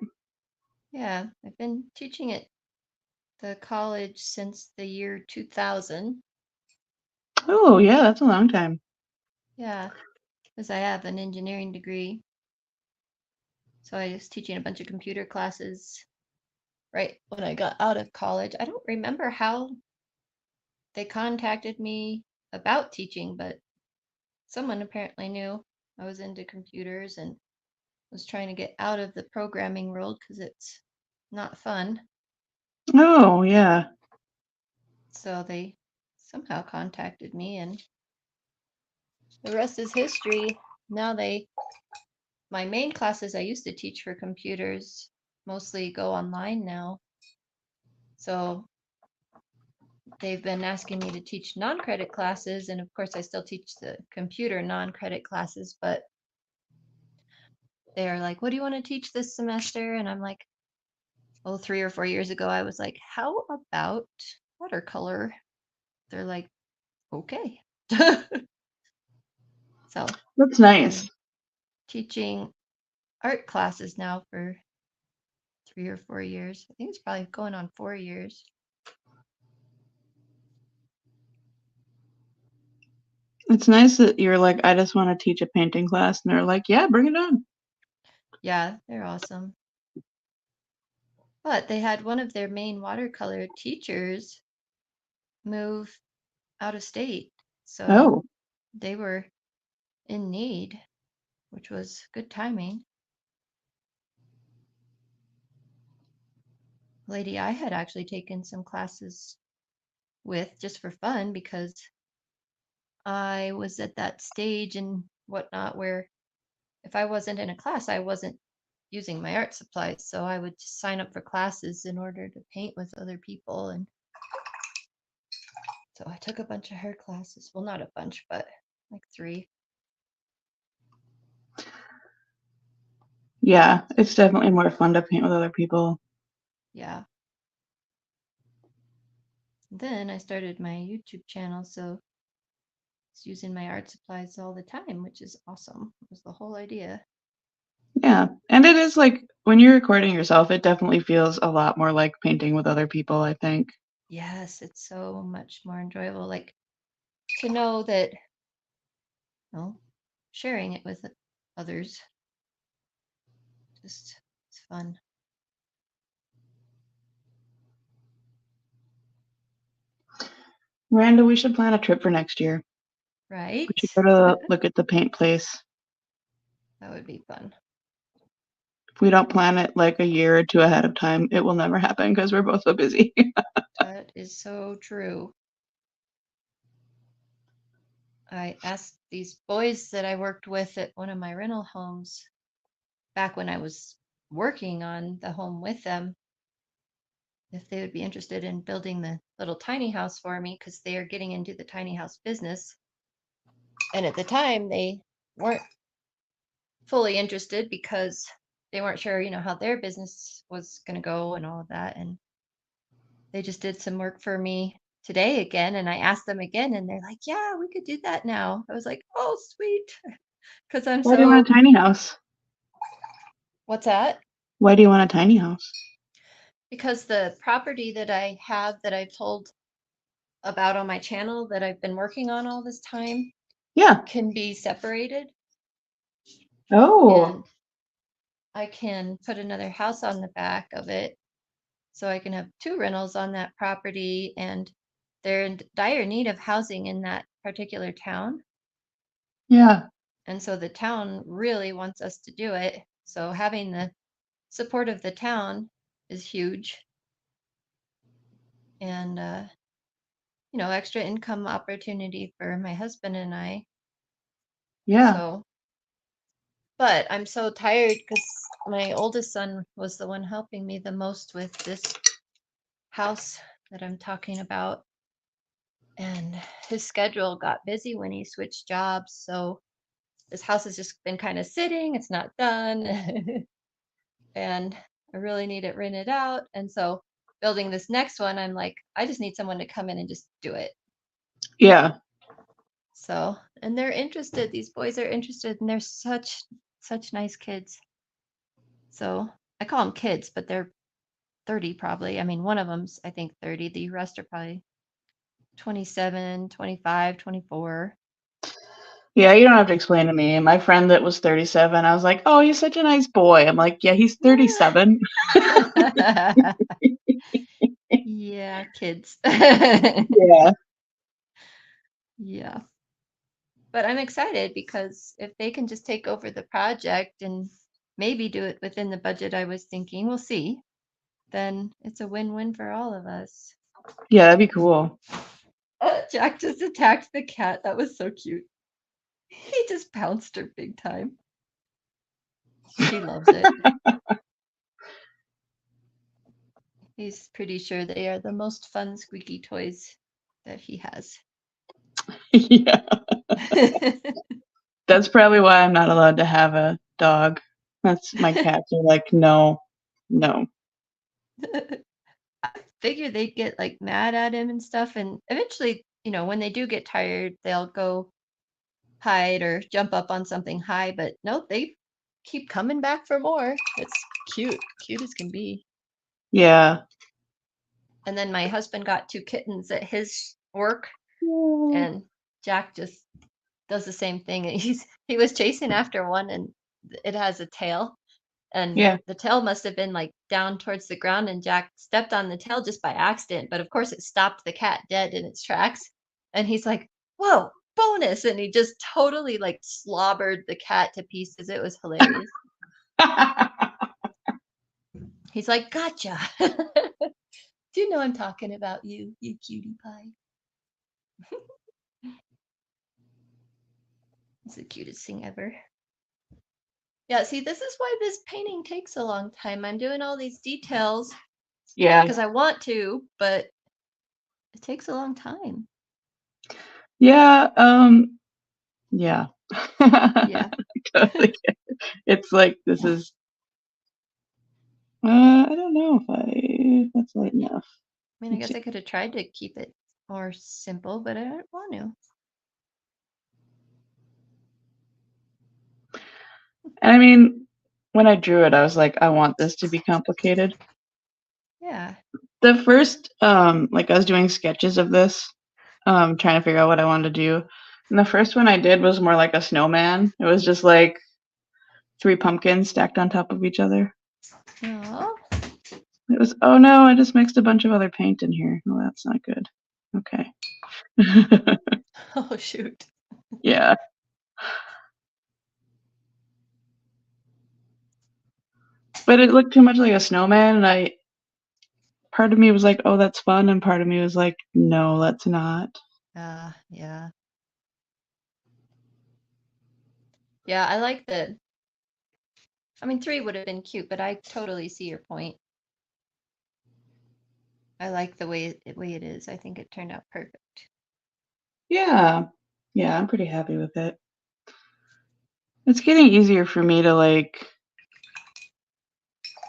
yeah, I've been teaching at the college since the year 2000. Oh, yeah, that's a long time. Yeah, because I have an engineering degree. So I was teaching a bunch of computer classes right when I got out of college. I don't remember how they contacted me about teaching, but someone apparently knew I was into computers and was trying to get out of the programming world because it's not fun. Oh, yeah. So they somehow contacted me, and the rest is history. Now my main classes I used to teach for computers mostly go online now. So they've been asking me to teach non-credit classes, and of course I still teach the computer non-credit classes, but they're like, what do you want to teach this semester? And I'm like, 3 or 4 years ago, I was like, how about watercolor? They're like, okay. So That's nice. teaching art classes now for 3 or 4 years. I think it's probably going on 4 years. It's nice that you're like, I just want to teach a painting class, and they're like, yeah, bring it on. Yeah, they're awesome. But they had one of their main watercolor teachers move out of state. So Oh, they were in need, which was good timing. Lady I had actually taken some classes with just for fun because I was at that stage and whatnot where if I wasn't in a class, I wasn't using my art supplies. So I would just sign up for classes in order to paint with other people. And so I took a bunch of her classes. Well, not a bunch, but like 3. yeah, it's definitely more fun to paint with other people. Yeah. Then I started my YouTube channel. So it's using my art supplies all the time, which is awesome. It was the whole idea. Yeah, and it is like when you're recording yourself, it definitely feels a lot more like painting with other people, I think. Yes, it's so much more enjoyable. Like to know that, well, sharing it with others, just it's fun, Miranda, we should plan a trip for next year. We right? should go to look at the paint place. That would be fun. If we don't plan it like a year or two ahead of time, it will never happen because we're both so busy. That is so true. I asked these boys that I worked with at one of my rental homes back when I was working on the home with them if they would be interested in building the little tiny house for me because they are getting into the tiny house business. And at the time, they weren't fully interested because they weren't sure, how their business was going to go and all of that. And they just did some work for me today again. And I asked them again, and they're like, yeah, we could do that now. I was like, oh, sweet. Because I'm Why do you want a tiny house? what's that? Why do you want a tiny house? Because the property that I have that I've told about on my channel that I've been working on all this time Yeah. can be separated. Oh, And I can put another house on the back of it. So I can have 2 rentals on that property, and they're in dire need of housing in that particular town. yeah. And so the town really wants us to do it. So having the support of the town is huge. And, extra income opportunity for my husband and I. Yeah. So, but I'm so tired because my oldest son was the one helping me the most with this house that I'm talking about. And his schedule got busy when he switched jobs. So this house has just been kind of sitting, it's not done. And I really need it rented out. And so building this next one, I'm like, I just need someone to come in and just do it. Yeah. So, and they're interested. These boys are interested, and they're such nice kids. So I call them kids, but they're 30 probably. I mean, one of them's, I think, 30. The rest are probably 27, 25, 24. Yeah, you don't have to explain to me. My friend that was 37, I was like, oh, he's such a nice boy. I'm like, yeah, he's 37. Yeah, kids. Yeah. Yeah. But I'm excited because if they can just take over the project and maybe do it within the budget I was thinking, we'll see, then it's a win-win for all of us. Yeah, that'd be cool. Jack just attacked the cat. That was so cute. He just pounced her big time. She loves it. He's pretty sure they are the most fun squeaky toys that he has. Yeah. That's probably why I'm not allowed to have a dog. That's my cats are like, no, no. I figured they'd get like mad at him and stuff, and eventually, when they do get tired, they'll go hide or jump up on something high, but no, they keep coming back for more. It's cute as can be. Yeah. And then my husband got 2 kittens at his work, Yeah. and Jack just does the same thing. And he was chasing after one, and it has a tail, and Yeah. the tail must have been like down towards the ground, and Jack stepped on the tail just by accident, but of course it stopped the cat dead in its tracks, and he's like, "Whoa, bonus!" And he just totally like slobbered the cat to pieces. It was hilarious. He's like, "Gotcha." Do you know I'm talking about you, you cutie pie? It's the cutest thing ever. Yeah, see, this is why this painting takes a long time. I'm doing all these details Yeah. because I want to, but it takes a long time. Yeah. Yeah. Yeah. Totally get it. It's like this is. I don't know if that's light enough. I mean, I guess I could have tried to keep it more simple, but I don't want to. And I mean, when I drew it, I was like, I want this to be complicated. Yeah. The first, like I was doing sketches of this, trying to figure out what I wanted to do. And the first one I did was more like a snowman. It was just like 3 pumpkins stacked on top of each other. Oh. It was, oh no, I just mixed a bunch of other paint in here. No, that's not good. Okay. Oh, shoot. Yeah. But it looked too much like a snowman, and part of me was like, oh, that's fun, and part of me was like, no, let's not. Yeah. Yeah, I like the. I mean, 3 would have been cute, but I totally see your point. I like the way it is. I think it turned out perfect. Yeah. Yeah, I'm pretty happy with it. It's getting easier for me to like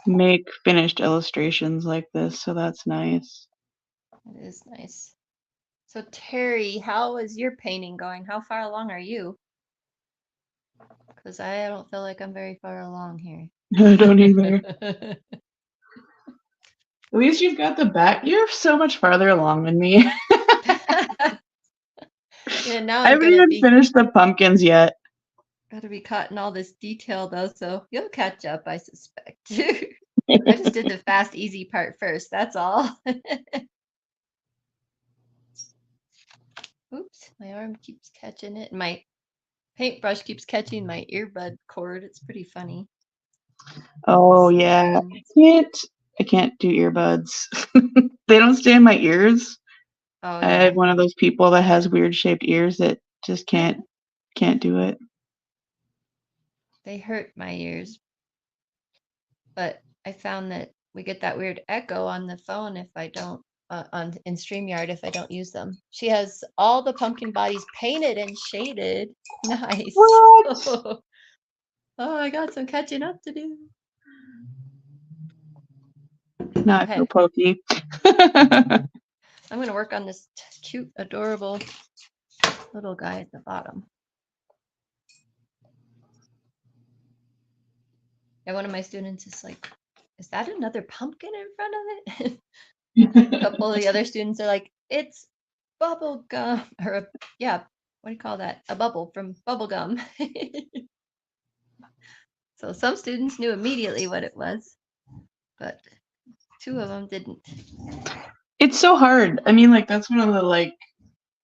make finished illustrations like this, so that's nice. It is nice. So Terry, how is your painting going? How far along are you? Because I don't feel like I'm very far along here. I don't either. At least you've got the back. You're so much farther along than me. Yeah, now I I'm haven't gonna even be finished the pumpkins yet. gotta be caught in all this detail though, so you'll catch up, I suspect. I just did the fast, easy part first, that's all. Oops, my arm keeps catching it. My paintbrush keeps catching my earbud cord. It's pretty funny. Oh yeah. I can't do earbuds. They don't stay in my ears. Oh I yeah. have one of those people that has weird shaped ears that just can't do it. They hurt my ears. But I found that we get that weird echo on the phone if I don't in StreamYard if I don't use them. She has all the pumpkin bodies painted and shaded. Nice. What? Oh, I got some catching up to do. Not Okay. so pokey. I'm gonna work on this cute, adorable little guy at the bottom. Yeah, one of my students is like, "Is that another pumpkin in front of it?" A couple of the other students are like, "It's bubble gum," or what do you call that? A bubble from bubble gum. So some students knew immediately what it was, but 2 of them didn't. It's so hard. I mean, like that's one of the like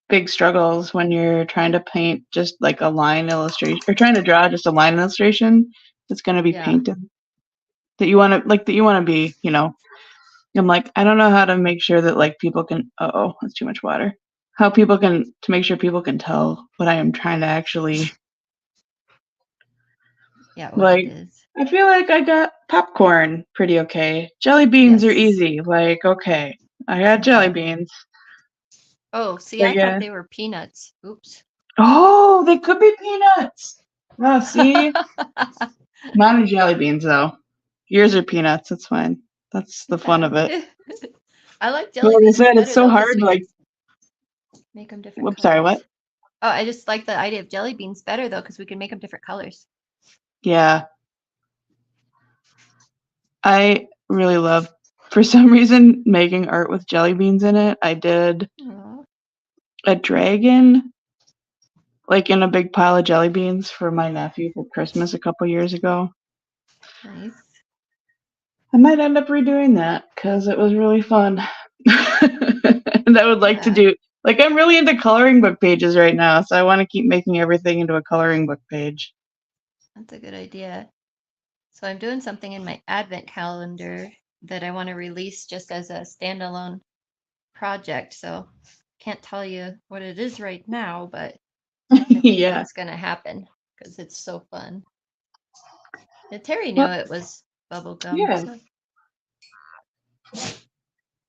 big struggles when you're trying to paint just like a line illustration or trying to draw just a line illustration that's going to be Yeah. painted that you want to be, I'm like, I don't know how to make sure that like people can, oh, that's too much water. To make sure people can tell what I am trying to actually, Yeah, what like, it is. I feel like I got popcorn pretty okay. Jelly beans are Yes. easy. Like, okay, I got jelly beans. Oh, see, But I yeah. thought they were peanuts. Oops. Oh, they could be peanuts. Oh, see? Mine are jelly beans, though. Yours are peanuts. That's fine. That's the fun of it. I like But jelly like I beans said, better it's so though, 'cause hard. we Like, can make them different whoops, sorry, colors. what? Oh, I just like the idea of jelly beans better though, because we can make them different colors. Yeah, I really love, for some reason, making art with jelly beans in it. I did Aw, a dragon, like in a big pile of jelly beans for my nephew for Christmas a couple years ago. nice. I might end up redoing that because it was really fun. And I would like to Yeah, do, like, I'm really into coloring book pages right now, so I want to keep making everything into a coloring book page. that's a good idea. So I'm doing something in my advent calendar that I want to release just as a standalone project. So can't tell you what it is right now, but I think Yeah. it's gonna happen because it's so fun. And Terry knew Well, it was bubble gum, yeah. so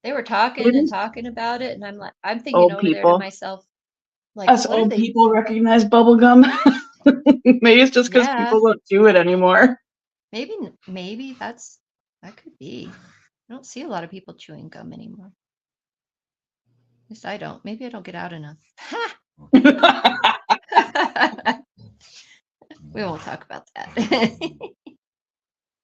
they were What talking and is talking about it, and I'm thinking old over there to people? myself, like, Us what are old they? people recognize bubblegum. Maybe it's just because Yeah, people don't do it anymore. maybe that could be. I don't see a lot of people chewing gum anymore. At least I don't. Maybe I don't get out enough. We won't talk about that.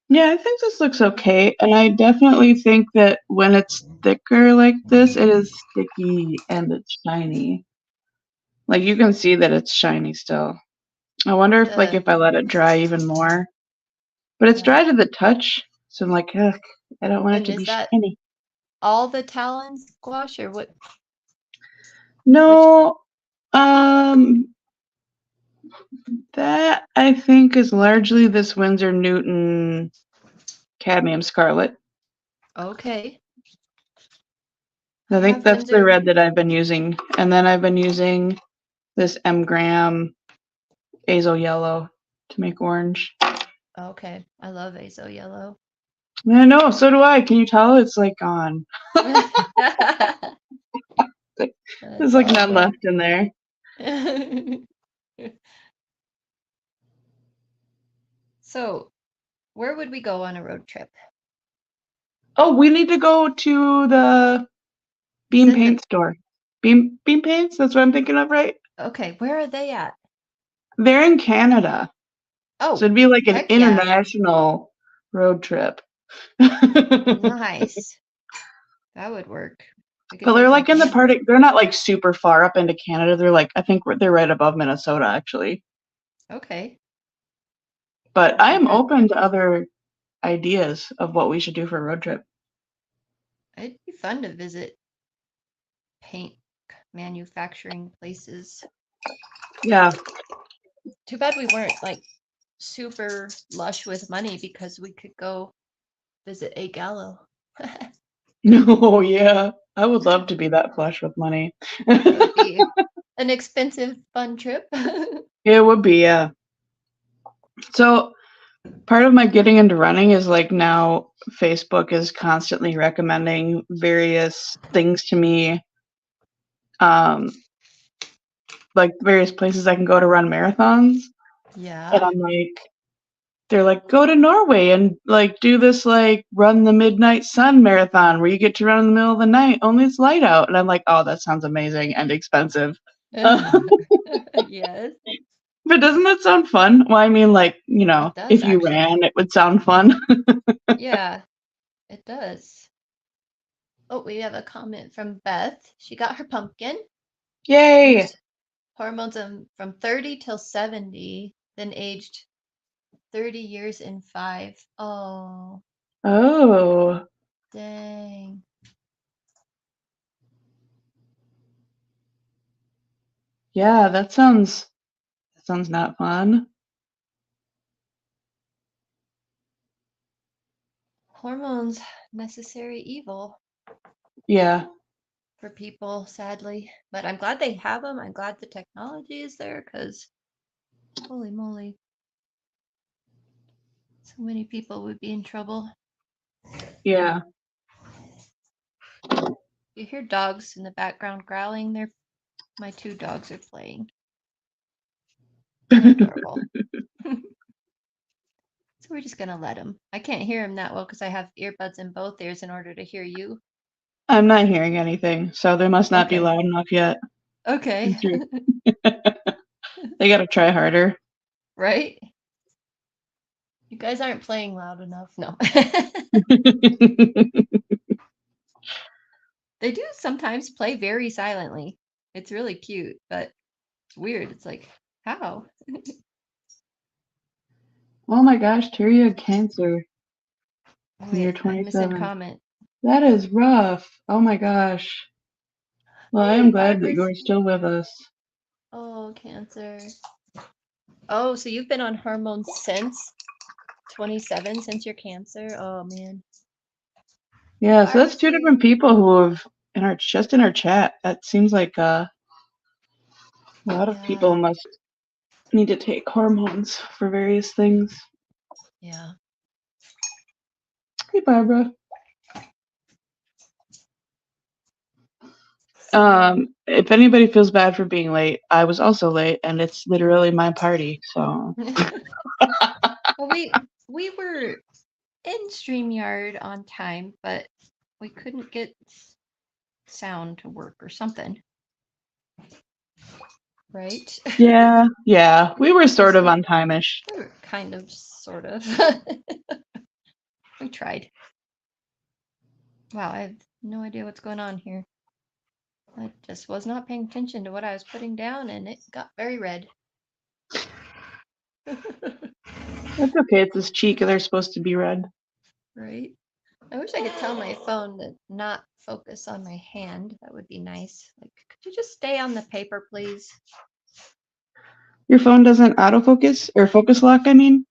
Yeah, I think this looks okay, and I definitely think that when it's thicker like this, it is sticky and it's shiny. Like you can see that it's shiny still. I wonder if like The if I let it dry even more. But it's yeah. dry to the touch, so I'm like, ugh, I don't want it And to is be that shiny. all the Talon squash or what? Which No, um, that I think is largely this Winsor Newton cadmium scarlet. okay. I I think have that's the Windsor. red that I've been using, and then I've been using this M Graham Azo yellow to make orange. Okay. I love Azo yellow. I know, so do I. Can you tell? It's like gone. There's That's like none awesome. left in there. So, where would we go on a road trip? Oh, we need to go to the Beam Isn't the Paint store. Beam Paints, that's what I'm thinking of, right? okay, where are they at? They're in Canada. So Oh, it'd be like an heck yeah. international road trip. But Nice. That would work. We could they're take my like in the part camper. of, they're not like super far up into Canada. They're like, I think they're right above Minnesota actually. Okay. But That'd I be am good. open to other ideas of what we should do for a road trip. It'd be fun to visit paint manufacturing places. Yeah. Too bad we weren't like super lush with money because we could go visit a gallo. No, yeah. I would love to be that flush with money. It would be an expensive fun trip. It would be, yeah. So part of my getting into running is like now Facebook is constantly recommending various things to me, um, like various places I can go to run marathons. And Yeah. I'm like, they're like, go to Norway and like do this like run the midnight sun marathon where you get to run in the middle of the night, only it's light out. And I'm like, oh, that sounds amazing and expensive. Yes, But doesn't that sound fun? Well, I mean, like, it does if you actually. ran, it would sound fun. Yeah, it does. Oh, we have a comment from Beth. She got her pumpkin, Yay! used hormones from 30 till 70, then aged 30 years in 5. Oh, Oh, dang. yeah, that sounds not fun. Hormones, necessary evil Yeah. for people, sadly. But I'm glad they have them. I'm glad the technology is there because holy moly, so many people would be in trouble. Yeah. You hear dogs in the background growling. My 2 dogs are playing. They're adorable. So So we're just gonna let him. I can't hear him that well because I have earbuds in both ears in order to hear you. I'm not hearing anything, so they must not be Okay. loud enough yet. Okay. They gotta try harder. Right? You guys aren't playing loud enough. No. They do sometimes play very silently. It's really cute, but it's weird. It's like, how? Oh my gosh, Terry had cancer Oh, when you're wait, I misread 27. comment. That is rough. Oh my gosh. Well, I Hey, am glad that Barbara's. you're still with us. Oh, cancer. Oh, so you've been on hormones since 27, since your cancer? Oh, man. Yeah, so that's Barbara's two here. different people who have in our chat. That seems like a lot of people Yeah. must need to take hormones for various things. Yeah. Hey, Barbara. So, If anybody feels bad for being late, I was also late, and it's literally my party. So well, we were in StreamYard on time, but we couldn't get sound to work or something. Right? yeah, we were sort of on time-ish. We were kind of, sort of. We tried. Wow, I have no idea what's going on here. I just was not paying attention to what I was putting down, and it got very red. That's okay. It's this cheek, and they're supposed to be red. Right? I wish I could tell my phone to not focus on my hand. That would be nice. Like, could you just stay on the paper, please? Your phone doesn't autofocus or focus lock, I mean.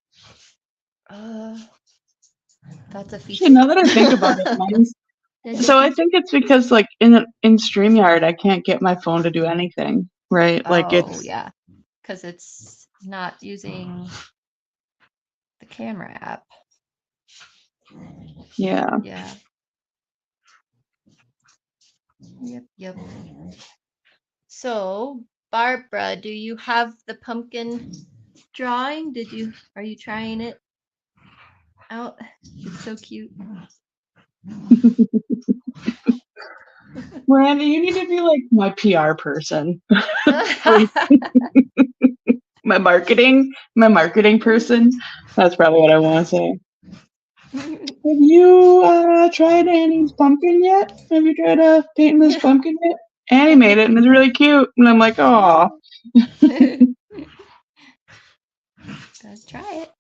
Uh, that's a Actually, feature. now that I think about it, mine's. That's a So I feature. think it's because like in StreamYard, I can't get my phone to do anything, right? Like Oh, it's yeah. Because it's not using the camera app. yeah. Yeah. Yep. So, Barbara, do you have the pumpkin drawing? Are you trying it out? It's so cute. Miranda, you need to be like my PR person. My marketing person. That's probably what I want to say. Have you tried Annie's pumpkin yet? Have you tried painting this pumpkin yet? Annie made it and it's really cute. And I'm like, oh. Let's try it.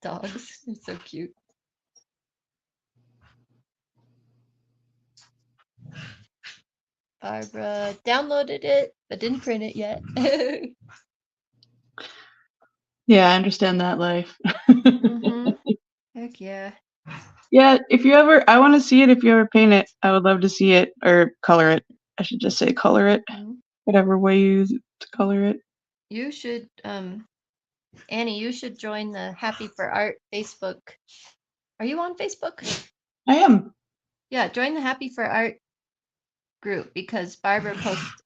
Dogs, they're so cute. Barbara downloaded it, but didn't print it yet. Yeah, I understand that life. Heck yeah. Yeah, if you ever, I want to see it if you ever paint it. I would love to see it or color it. I should just say color it, whatever way you use to color it. You should, Annie, you should join the Happy for Art Facebook. Are you on Facebook? I am. Yeah, join the Happy for Art group because Barbara posts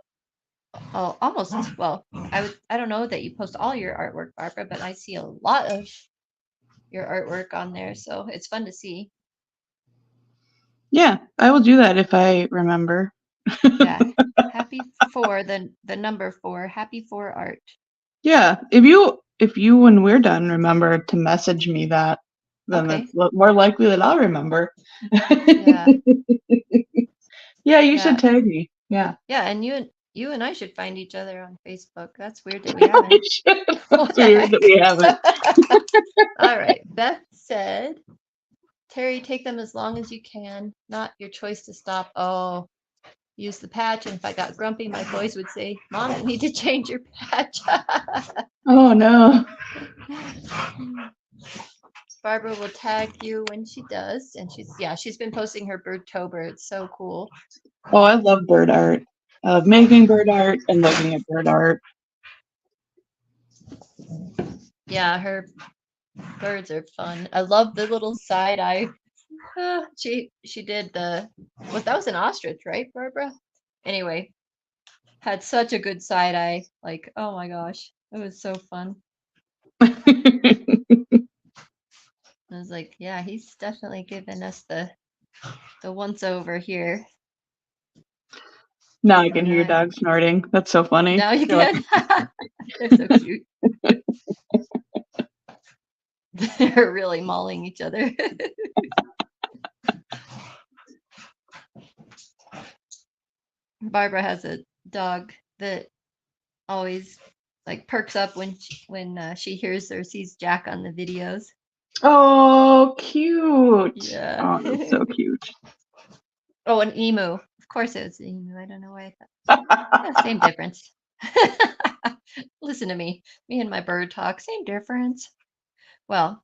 almost, well, I don't know that you post all your artwork, Barbara, but I see a lot of your artwork on there, so it's fun to see. Yeah, I will do that if I remember. Yeah, happy for the number 4, Happy for Art. Yeah, if you when we're done remember to message me that, then Okay. it's more likely that I'll remember. Yeah. Yeah, you Yeah. should tag me. Yeah. Yeah, and you and I should find each other on Facebook. That's weird that we haven't. That's weird that we haven't. All right. Beth said, Terry, take them as long as you can. Not your choice to stop. Oh, use the patch. And if I got grumpy, my boys would say, Mom, you need to change your patch. Oh no. Barbara will tag you when she does. And she's been posting her Birdtober. It's so cool. Oh, I love bird art. I love making bird art and looking at bird art. Yeah, her birds are fun. I love the little side eye. She did that was an ostrich, right, Barbara? Anyway, had such a good side eye. Like, oh my gosh, it was so fun. I was like, yeah, he's definitely given us the once over here. Now I can hear your dog snorting. That's so funny. Now you You're like, can. They're so cute. They're really mauling each other. Barbara has a dog that always like perks up when she hears or sees Jack on the videos. oh, cute. Yeah. Oh, that's so cute. Oh, an emu. Of course it was an emu. I don't know why I thought. Yeah, same difference. Listen to me. Me and my bird talk. Same difference. Well,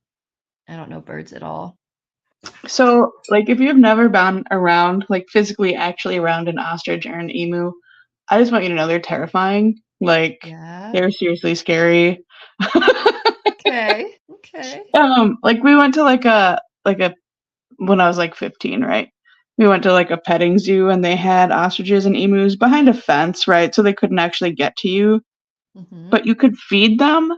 I don't know birds at all. So, like, if you've never been around, like, physically actually around an ostrich or an emu, I just want you to know they're terrifying. Like, Yeah. they're seriously scary. Okay. Okay. Like, we went to like a when I was like 15, right? We went to like a petting zoo and they had ostriches and emus behind a fence, right? So they couldn't actually get to you, Mm-hmm. but you could feed them.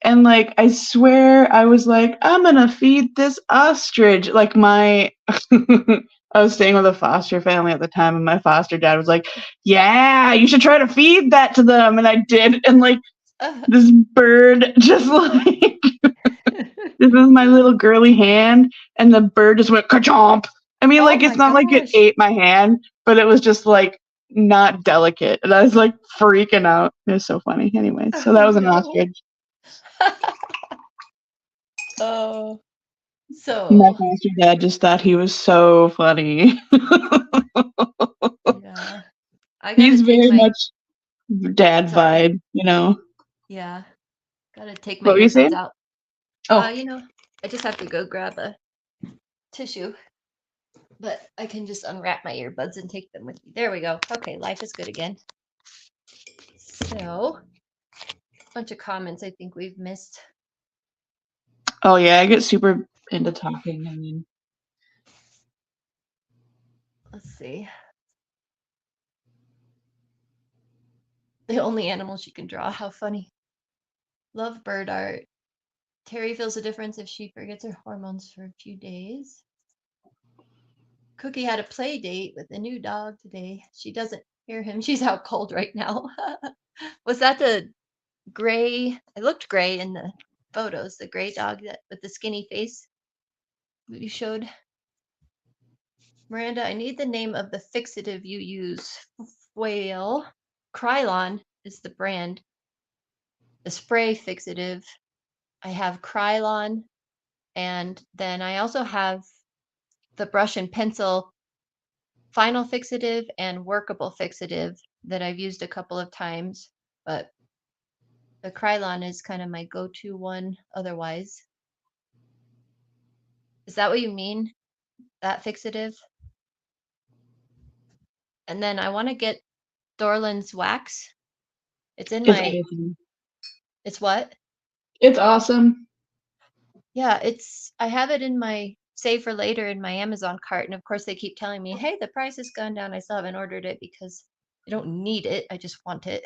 And like, I swear I was like, I'm gonna feed this ostrich. Like, my, I was staying with a foster family at the time, and my foster dad was like, yeah, you should try to feed that to them. And I did. And like, this bird just like, this is my little girly hand, and the bird just went ka-chomp. I mean, Oh like, it's my not like it gosh. ate my hand, but it was just like not delicate. And I was like freaking out. It was so funny. Anyway, so that Oh was an no. ostrich. Oh. My So foster dad just thought he was so funny. yeah. I gotta He's take very my much dad sorry. vibe, you know. Yeah. Gotta take my What were you earbuds saying? out. Oh, You know, I just have to go grab a tissue. But I can just unwrap my earbuds and take them with me. There we go. Okay, life is good again. So, a bunch of comments I think we've missed. oh yeah, I get super into talking. I mean, Let's see. The only animal she can draw. How funny. Love bird art. Terry feels a difference if she forgets her hormones for a few days. Cookie had a play date with a new dog today. She doesn't hear him. She's out cold right now. Was that the gray? It looked gray in the photos. The gray dog that with the skinny face that you showed. Miranda, I need the name of the fixative you use. Whale. Krylon is the brand. The spray fixative. I have Krylon, and then I also have the brush and pencil final fixative and workable fixative that I've used a couple of times, but the Krylon is kind of my go-to one otherwise. Is that what you mean? That fixative? And then I want to get Dorland's wax. It's in it's my, awesome. it's what? It's awesome. Yeah, I have it in my save for later in my Amazon cart. And of course they keep telling me, hey, the price has gone down. I still haven't ordered it because I don't need it. I just want it.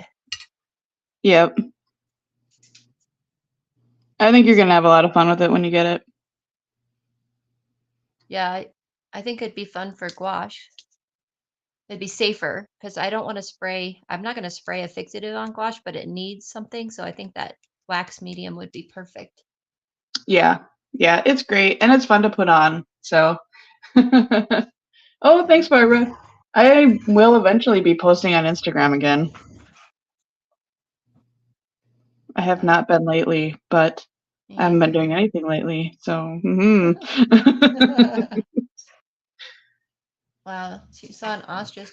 Yep. I think you're gonna have a lot of fun with it when you get it. Yeah, I think it'd be fun for gouache. It'd be safer because I don't want to spray. I'm not going to spray a fixative on gouache, but it needs something. So I think that wax medium would be perfect. Yeah. Yeah, it's great and it's fun to put on. So oh, thanks, Barbara. I will eventually be posting on Instagram again. I have not been lately, but I haven't been doing anything lately. So Wow, she saw an ostrich.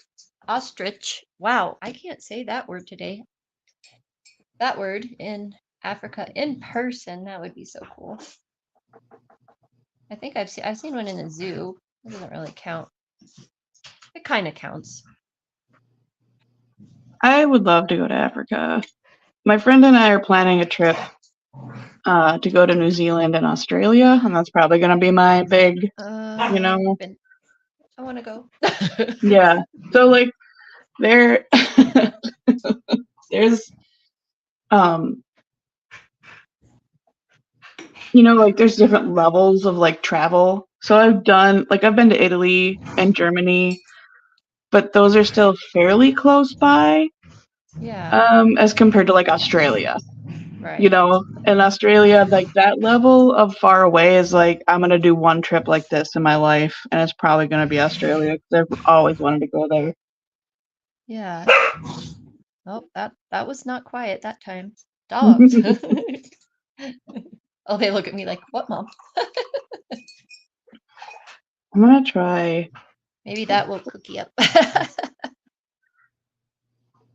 Ostrich. Wow, I can't say that word today. That word in Africa in person. That would be so cool. I think I've seen one in a zoo. It doesn't really count. It kind of counts. I would love to go to Africa. My friend and I are planning a trip to go to New Zealand and Australia, and that's probably going to be my big, I want to go. yeah. So like, there there's um like there's different levels of like travel. So I've been to Italy and Germany, but those are still fairly close by Yeah. as compared to like Australia. Right. In Australia, like that level of far away is like I'm gonna do one trip like this in my life, and it's probably gonna be Australia because I've always wanted to go there. Yeah. Oh, that was not quiet that time. Dogs. Oh, they look at me like, what, Mom? I'm gonna try. Maybe that will cookie up.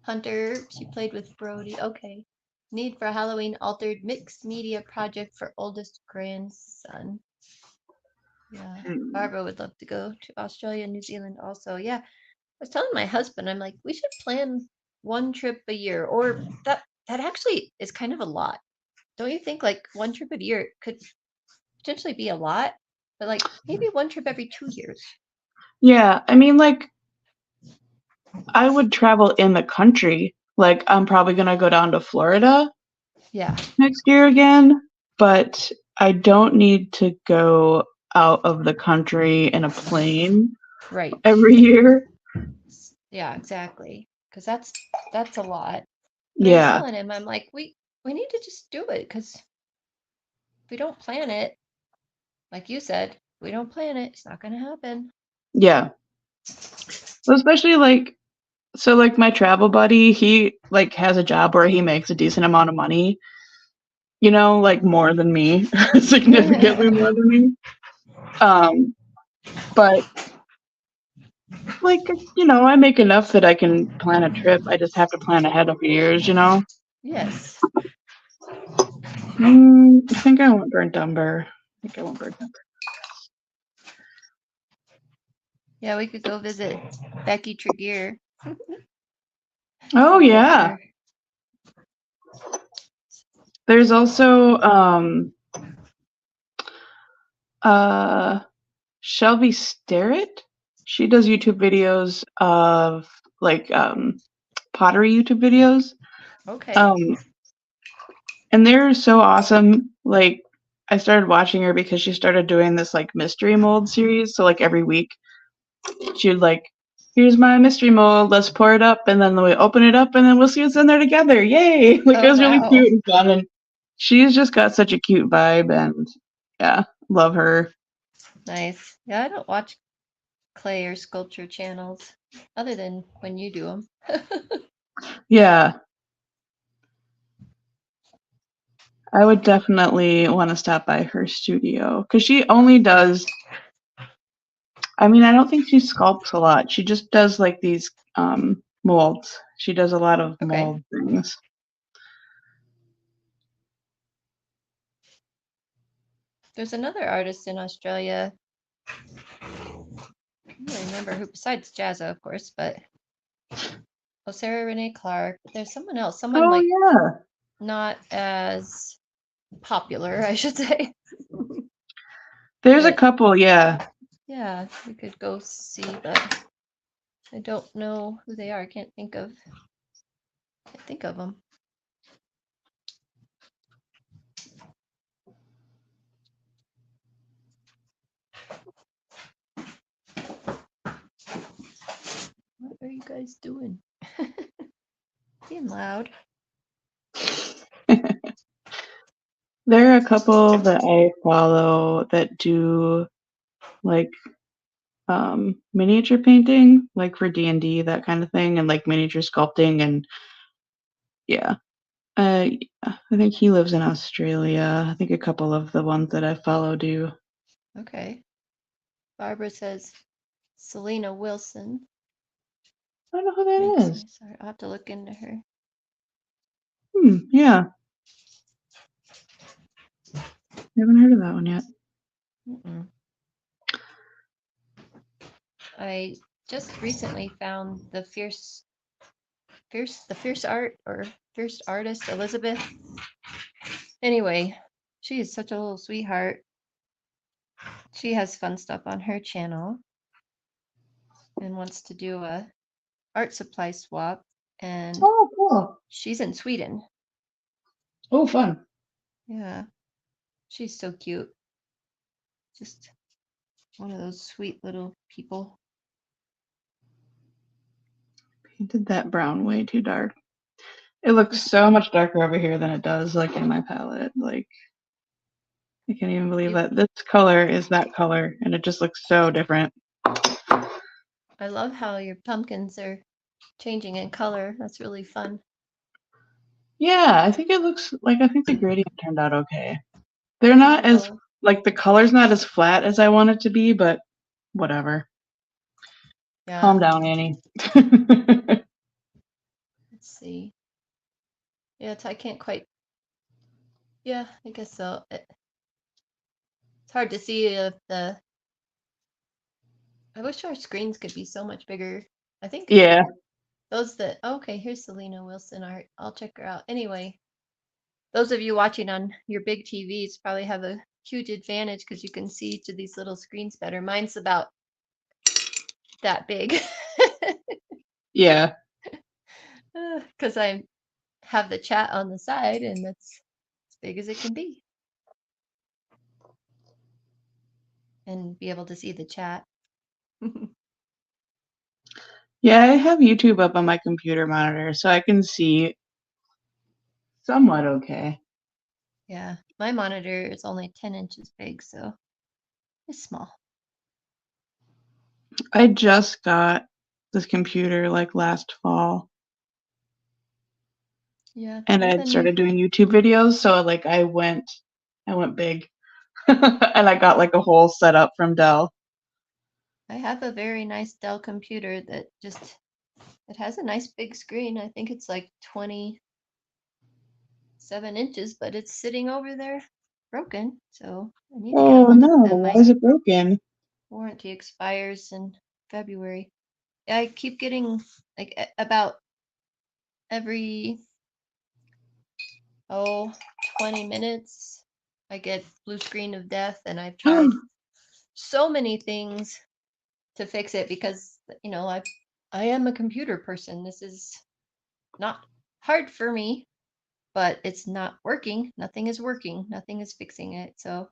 Hunter, she played with Brody. Okay. Need for Halloween altered mixed media project for oldest grandson. Yeah. Barbara would love to go to Australia and New Zealand also. Yeah. I was telling my husband, I'm like, we should plan one trip a year, or that actually is kind of a lot. Don't you think like one trip a year could potentially be a lot? But like maybe one trip every 2 years. Yeah, I mean, like I would travel in the country. Like I'm probably gonna go down to Florida Yeah. next year again, but I don't need to go out of the country in a plane Right. every year. Yeah, exactly. Because that's a lot. And I was Yeah, telling him, I'm like, we need to just do it because if we don't plan it, like you said, if we don't plan it, it's not gonna happen. yeah. Well, especially like my travel buddy, he like has a job where he makes a decent amount of money, like more than me, significantly more than me. Um, but like, I make enough that I can plan a trip. I just have to plan ahead a few years. Yes. I think I want burnt umber. I think I want burnt umber. Yeah, we could go visit Becky Tregear. Oh Love yeah. her. There's also uh Shelby Starrett. She does YouTube videos of like pottery YouTube videos. Okay. Um and they're so awesome. Like I started watching her because she started doing this like mystery mold series. So like every week she would like, here's my mystery mold, let's pour it up, and then we open it up and then we'll see what's in there together. Yay. Like it Oh was really wow. cute and fun, and she's just got such a cute vibe, and yeah, love her. Nice. Yeah, I don't watch clay or sculpture channels other than when you do them. Yeah. I would definitely want to stop by her studio because she only does, I mean, I don't think she sculpts a lot. She just does like these molds. She does a lot of Okay. mold things. There's another artist in Australia. I don't remember who besides Jazza, of course, but Sarah Renee Clark. But there's someone else, someone Oh, like yeah. not as popular, I should say. There's a But couple, yeah. yeah, we could go see, but I don't know who they are. I can't think of them. What are you guys doing? Being loud. There are a couple that I follow that do like miniature painting, like for D&D, that kind of thing, and like miniature sculpting, and yeah. I think he lives in Australia. I think a couple of the ones that I follow do. Okay. Barbara says Selena Wilson I don't know who makes that is. me sorry. I'll have to look into her. Yeah. Haven't heard of that one yet. Mm-mm. I just recently found the fierce art or fierce artist Elizabeth. Anyway, she is such a little sweetheart. She has fun stuff on her channel and wants to do a art supply swap, and Oh, cool. she's in Sweden. Oh, fun. Yeah, she's so cute. Just one of those sweet little people. Painted that brown way too dark. It looks so much darker over here than it does like in my palette. Like, I can't even believe that this color is that color, and it just looks so different. I love how your pumpkins are changing in color. That's really fun. Yeah, I think it looks like, I think the gradient turned out okay. They're not as, like, the color's not as flat as I want it to be, but whatever. Yeah. Calm down, Annie. Let's see. Yeah, I can't quite. Yeah, I guess so. It's hard to see if the. I wish our screens could be so much bigger. I think Yeah. those that. Okay, here's Selena Wilson art. I'll check her out. Anyway, those of you watching on your big TVs probably have a huge advantage because you can see each of these little screens better. Mine's about that big. Yeah. Because I have the chat on the side and that's as big as it can be. And be able to see the chat. Yeah, I have YouTube up on my computer monitor, so I can see somewhat okay. Yeah, my monitor is only 10 inches big, so it's small. I just got this computer like last fall. Yeah. And I had started doing YouTube videos, so like I went big. And I got like a whole setup from Dell. I have a very nice Dell computer that just it has a nice big screen. I think it's like 27 inches, but it's sitting over there broken. So I need to get a Oh hold no, of them. why My is it broken? warranty expires in February. Yeah, I keep getting like about every 20 minutes I get blue screen of death, and I've tried so many things to fix it because I am a computer person. This is not hard for me, but it's not working. Nothing is working. Nothing is fixing it. So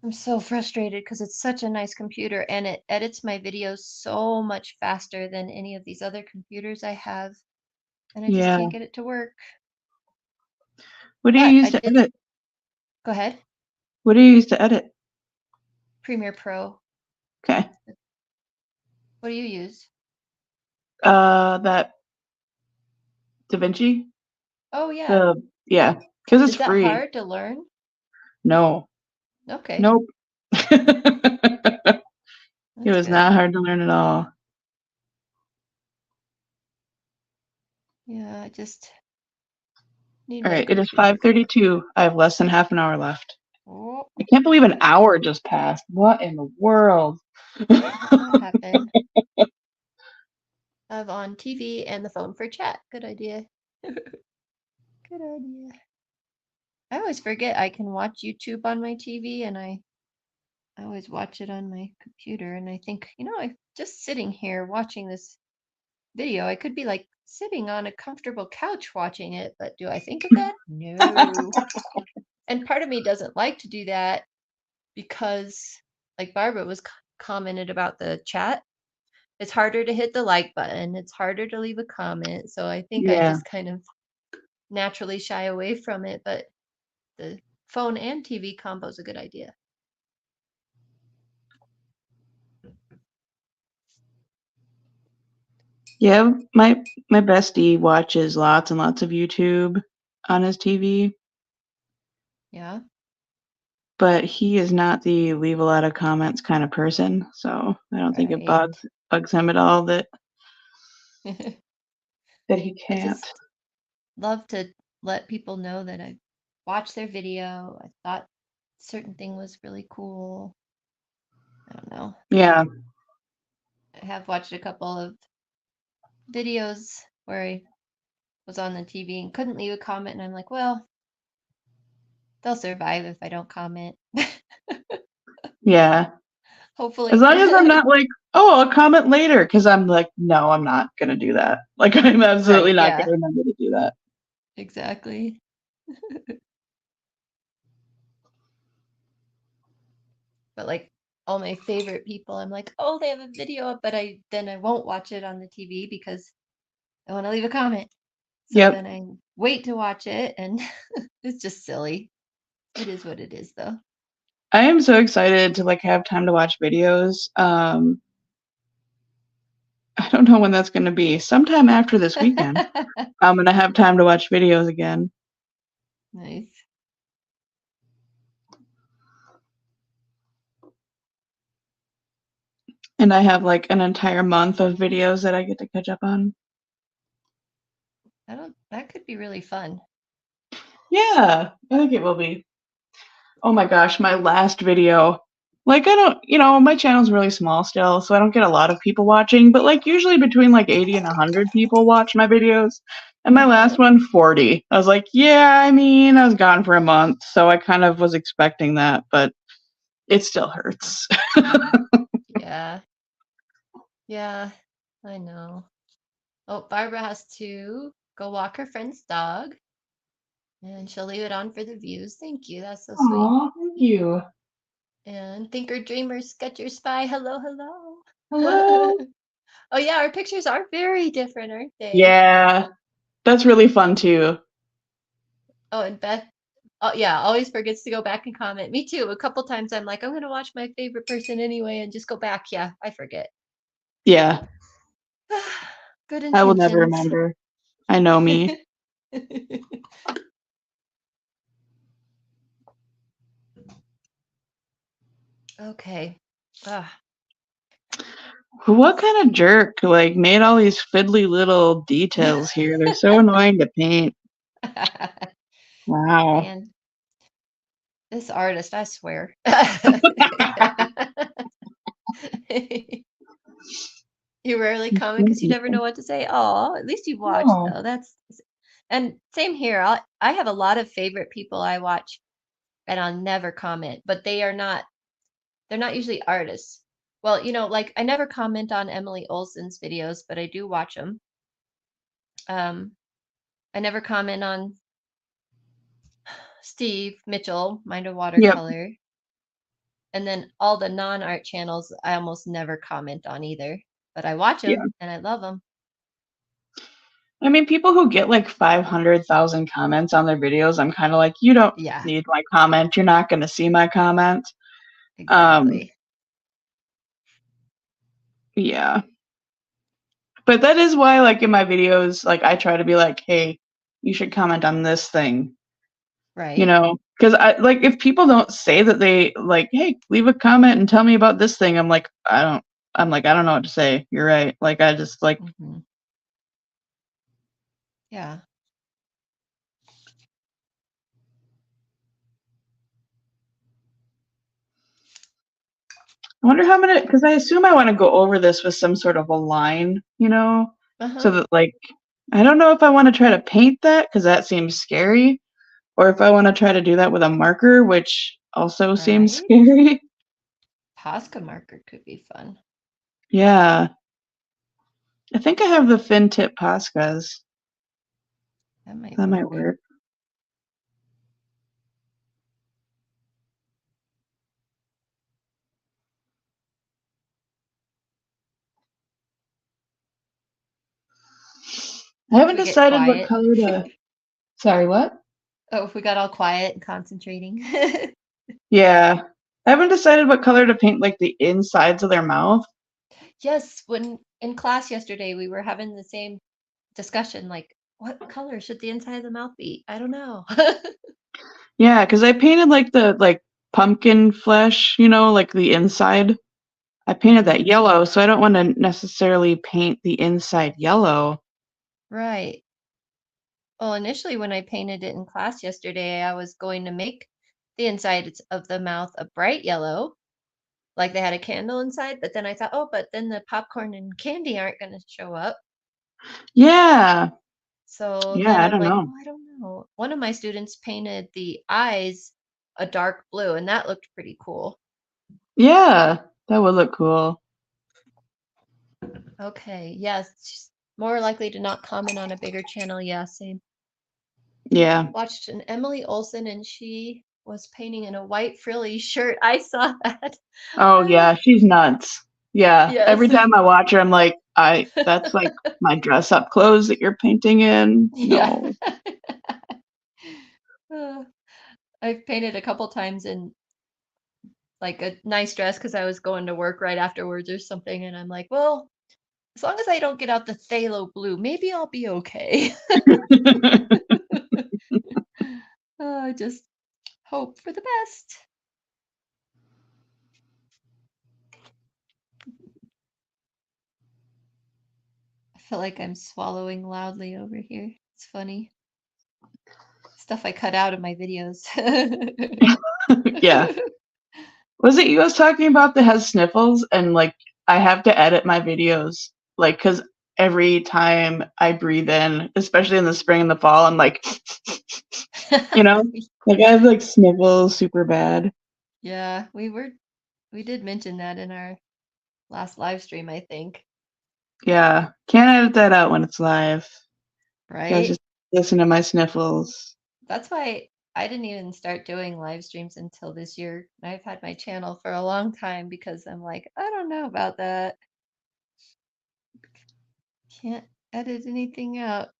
I'm so frustrated because it's such a nice computer and it edits my videos so much faster than any of these other computers I have. And I just Yeah. can't get it to work. What do you But use I to did. edit? Go ahead. What do you use to edit? Premiere Pro. Okay. What do you use? That DaVinci? Oh, yeah. Yeah, because it's Is that free. hard to learn? No. Okay. Nope. It That's was good. not hard to learn at all. Yeah, I just need All my right, it is computer. 5:32. I have less than half an hour left. Oh, I can't believe an hour just passed. What in the world? that'll happen. I have on TV and the phone for chat. Good idea. Good idea. I always forget I can watch YouTube on my TV, and I always watch it on my computer. And I think, I'm just sitting here watching this video. I could be like sitting on a comfortable couch watching it, but do I think of that? No. And part of me doesn't like to do that because, like Barbara was commented about the chat, it's harder to hit the like button. It's harder to leave a comment. So I think I Yeah. just kind of naturally shy away from it. But the phone and TV combo is a good idea. Yeah, my bestie watches lots and lots of YouTube on his TV, Yeah. but he is not the leave a lot of comments kind of person, so I don't think it Right. bugs him at all that I he can't. just love to let people know that I watched their video. I thought certain thing was really cool. I don't know. Yeah. I have watched a couple of videos where I was on the TV and couldn't leave a comment, and I'm like, well, they'll survive if I don't comment. Yeah. As Hopefully. long as I'm not like oh, I'll comment later because I'm like, no, I'm not gonna do that. Like, I'm absolutely Right. not Yeah. gonna remember to do that. Exactly. But like all my favorite people, I'm like, oh, they have a video up, but I won't watch it on the TV because I want to leave a comment. So Yep. then I wait to watch it, and it's just silly. It is what it is, though. I am so excited to like have time to watch videos. I don't know when that's gonna be. Sometime after this weekend, I'm gonna have time to watch videos again. Nice. And I have like an entire month of videos that I get to catch up on. That could be really fun. Yeah, I think it will be. Oh my gosh, my last video. Like I don't, my channel's really small still, so I don't get a lot of people watching, but like usually between like 80 and 100 people watch my videos. And my last one, 40. I was like, yeah, I mean, I was gone for a month, so I kind of was expecting that, but it still hurts. Yeah. Yeah. I know. Oh, Barbara has to go walk her friend's dog, and she'll leave it on for the views. Thank you. That's so sweet. Aw, thank you. And Thinker Dreamer Sketcher Spy, hello, Hello. hello. Oh yeah, our pictures are very different, aren't they? Yeah, that's really fun too. Oh, and Beth, oh yeah, always forgets to go back and comment. Me too. A couple times I'm like, I'm gonna watch my favorite person anyway and just go back. Yeah, I forget. Yeah, Good I will never intentions. remember. I know me. Okay. Ah. What kind of jerk like made all these fiddly little details here? They're so annoying to paint. Wow. Man, this artist, I swear. You rarely comment because you never know what to say. Oh, at least you watched No. though. And same here. I have a lot of favorite people I watch and I'll never comment, but they're not usually artists. Well, like I never comment on Emily Olsen's videos, but I do watch them. I never comment on Steve Mitchell, Mind a Yep. Watercolor. And then all the non-art channels, I almost never comment on either, but I watch Yeah. them and I love them. I mean, people who get like 500,000 comments on their videos, I'm kind of like, you don't Yeah, need my comment. You're not going to see my comment. Um, exactly. yeah. But that is why, like, in my videos, like, I try to be like, hey, you should comment on this thing, Right? because I like if people don't say that they like, hey, leave a comment and tell me about this thing. I don't know what to say. You're right. Like, I just like, Hmm. Yeah. I wonder how many, because I assume I want to go over this with some sort of a line, so Uh-huh. that like, I don't know if I want to try to paint that because that seems scary, or if I want to try to do that with a marker, which also seems Right? scary. Posca marker could be fun. Yeah, I think I have the fin tip Poscas. That might That might work. work. I If haven't we get decided what quiet. color to. Sorry, what? Oh, if we got all quiet and concentrating. Yeah, I haven't decided what color to paint like the insides of their mouth. Yes, when in class yesterday, we were having the same discussion, like, what color should the inside of the mouth be? I don't know. Yeah, because I painted like the pumpkin flesh, like the inside. I painted that Hmm. yellow, so I don't want to necessarily paint the inside yellow. Right. Well, initially, when I painted it in class yesterday, I was going to make the inside of the mouth a bright yellow, like they had a candle inside. But then I thought, oh, but then the popcorn and candy aren't going to show up. Yeah, So yeah, then I I'm don't like, know. oh, I don't know. One of my students painted the eyes a dark blue, and that looked pretty cool. Yeah, that would look cool. Okay. Yes. She's more likely to not comment on a bigger channel. Yeah, same. Yeah. Watched an Emily Olsen and she was painting in a white frilly shirt. I saw that. Oh yeah, she's nuts. Yeah. Yes. Every time I watch her, I'm like, that's like my dress up clothes that you're painting in. Yeah. No. Uh, I've painted a couple times in like a nice dress because I was going to work right afterwards or something. And I'm like, well, as long as I don't get out the phthalo blue, maybe I'll be okay. Just hope for the best. I feel like I'm swallowing loudly over here. It's funny. Stuff I cut out of my videos. Yeah. Was it you I was talking about that has sniffles and like I have to edit my videos like cuz every time I breathe in, especially in the spring and the fall, I'm like you know, like I have like sniffles super bad. Yeah, we did mention that in our last live stream, I think, Yeah. Can't edit that out when it's live. Guys right? just listen to my sniffles. That's why I didn't even start doing live streams until this year. I've had my channel for a long time because I'm like, I don't know about that. Can't edit anything out.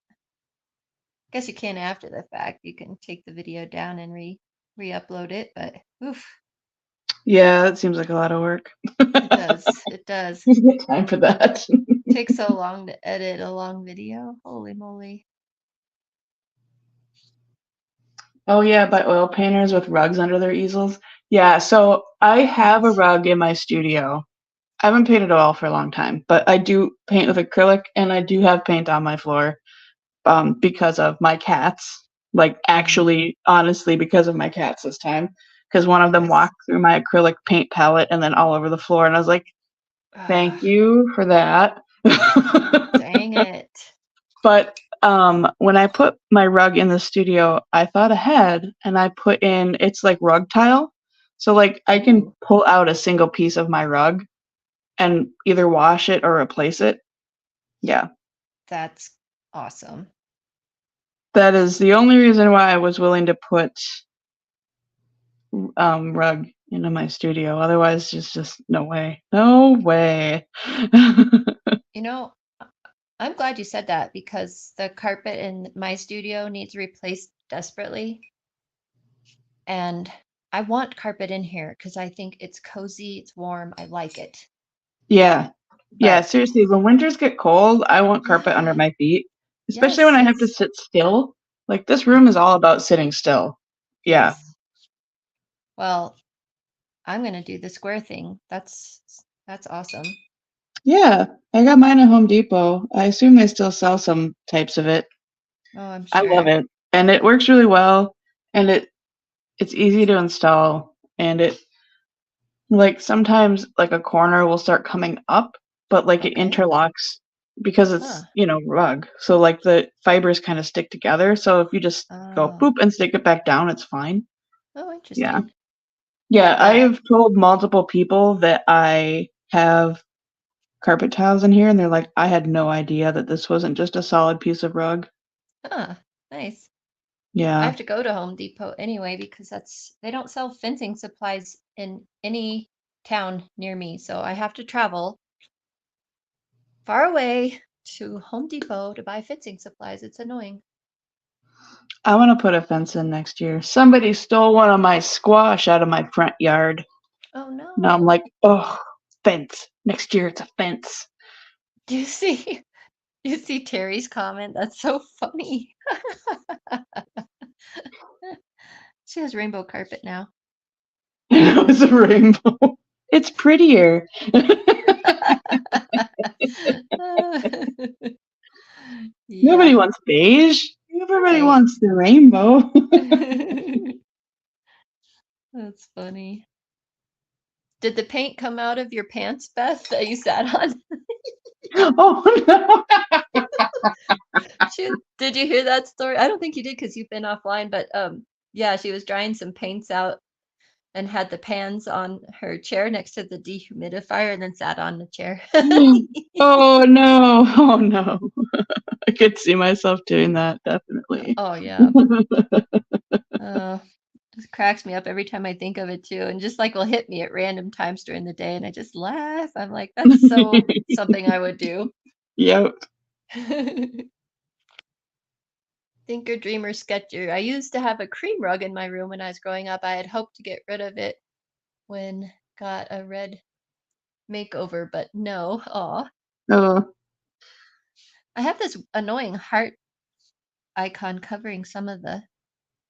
Guess you can after the fact. You can take the video down and re-upload it, but oof, Yeah, that seems like a lot of work. it does. It does. Who's got time for that? Takes so long to edit a long video. Holy moly. Oh yeah, by oil painters with rugs under their easels. Yeah, so I have a What? rug in my studio. I haven't painted oil for a long time, but I do paint with acrylic and I do have paint on my floor because of my cats. Like Mhm. actually, honestly, because of my cats this time. Because one of them Yes. walked through my acrylic paint palette and then all over the floor, and I was like, "Thank Ah, you for that." dang it. But when I put my rug in the studio, I thought ahead and I put in it's like rug tile. So like I can Ooh, pull out a single piece of my rug and either wash it or replace it. Yeah. that's awesome. That is the only reason why I was willing to put rug into my studio. Otherwise just no way. No way. You know, I'm glad you said that because the carpet in my studio needs replaced desperately. And I want carpet in here because I think it's cozy, it's warm, I like it. Yeah. Yeah, But seriously, when winters get cold, I want carpet under yeah, my feet, especially when yes, I have to yes, sit still. Like this room is all about sitting still. Yeah. yes. Well, I'm gonna do the square thing. That's awesome. Yeah. I got mine at Home Depot. I assume they still sell some types of it. Oh, I'm I love sure. it. And it works really well and it's easy to install and it like sometimes like a corner will start coming up, but like it Okay. interlocks because Huh. it's, rug. So like the fibers kind of stick together. So if you just go Oh, boop and stick it back down, it's fine. oh, Yeah. interesting. Yeah, Yeah. I've told multiple people that I have carpet tiles in here and they're like, I had no idea that this wasn't just a solid piece of rug. Huh. Nice. I Yeah. have to go to Home Depot anyway because they don't sell fencing supplies in any town near me. So I have to travel far away to Home Depot to buy fencing supplies. It's annoying. I want to put a fence in next year. Somebody stole one of my squash out of my front yard. Oh Now I'm no. like, oh, fence. Next year it's a fence. Do you see you see Terry's comment? That's so funny. She has rainbow carpet now. It was a rainbow. It's prettier. Yeah. Nobody wants beige. Everybody Right. wants the rainbow. That's funny. Did the paint come out of your pants, Beth, that you sat on? Oh no. Did you hear that story? I don't think you did because you've been offline, but yeah, she was drying some paints out and had the pans on her chair next to the dehumidifier and then sat on the chair. Oh no. Oh no. I could see myself doing that, definitely. Oh yeah. Just cracks me up every time I think of it too. And just like will hit me at random times during the day and I just laugh. I'm like, that's so something I would do. Yep. Thinker, dreamer, sketcher. I used to have a cream rug in my room when I was growing up. I had hoped to get rid of it when got a red makeover, but no. Aw. Oh. I have this annoying heart icon covering some of the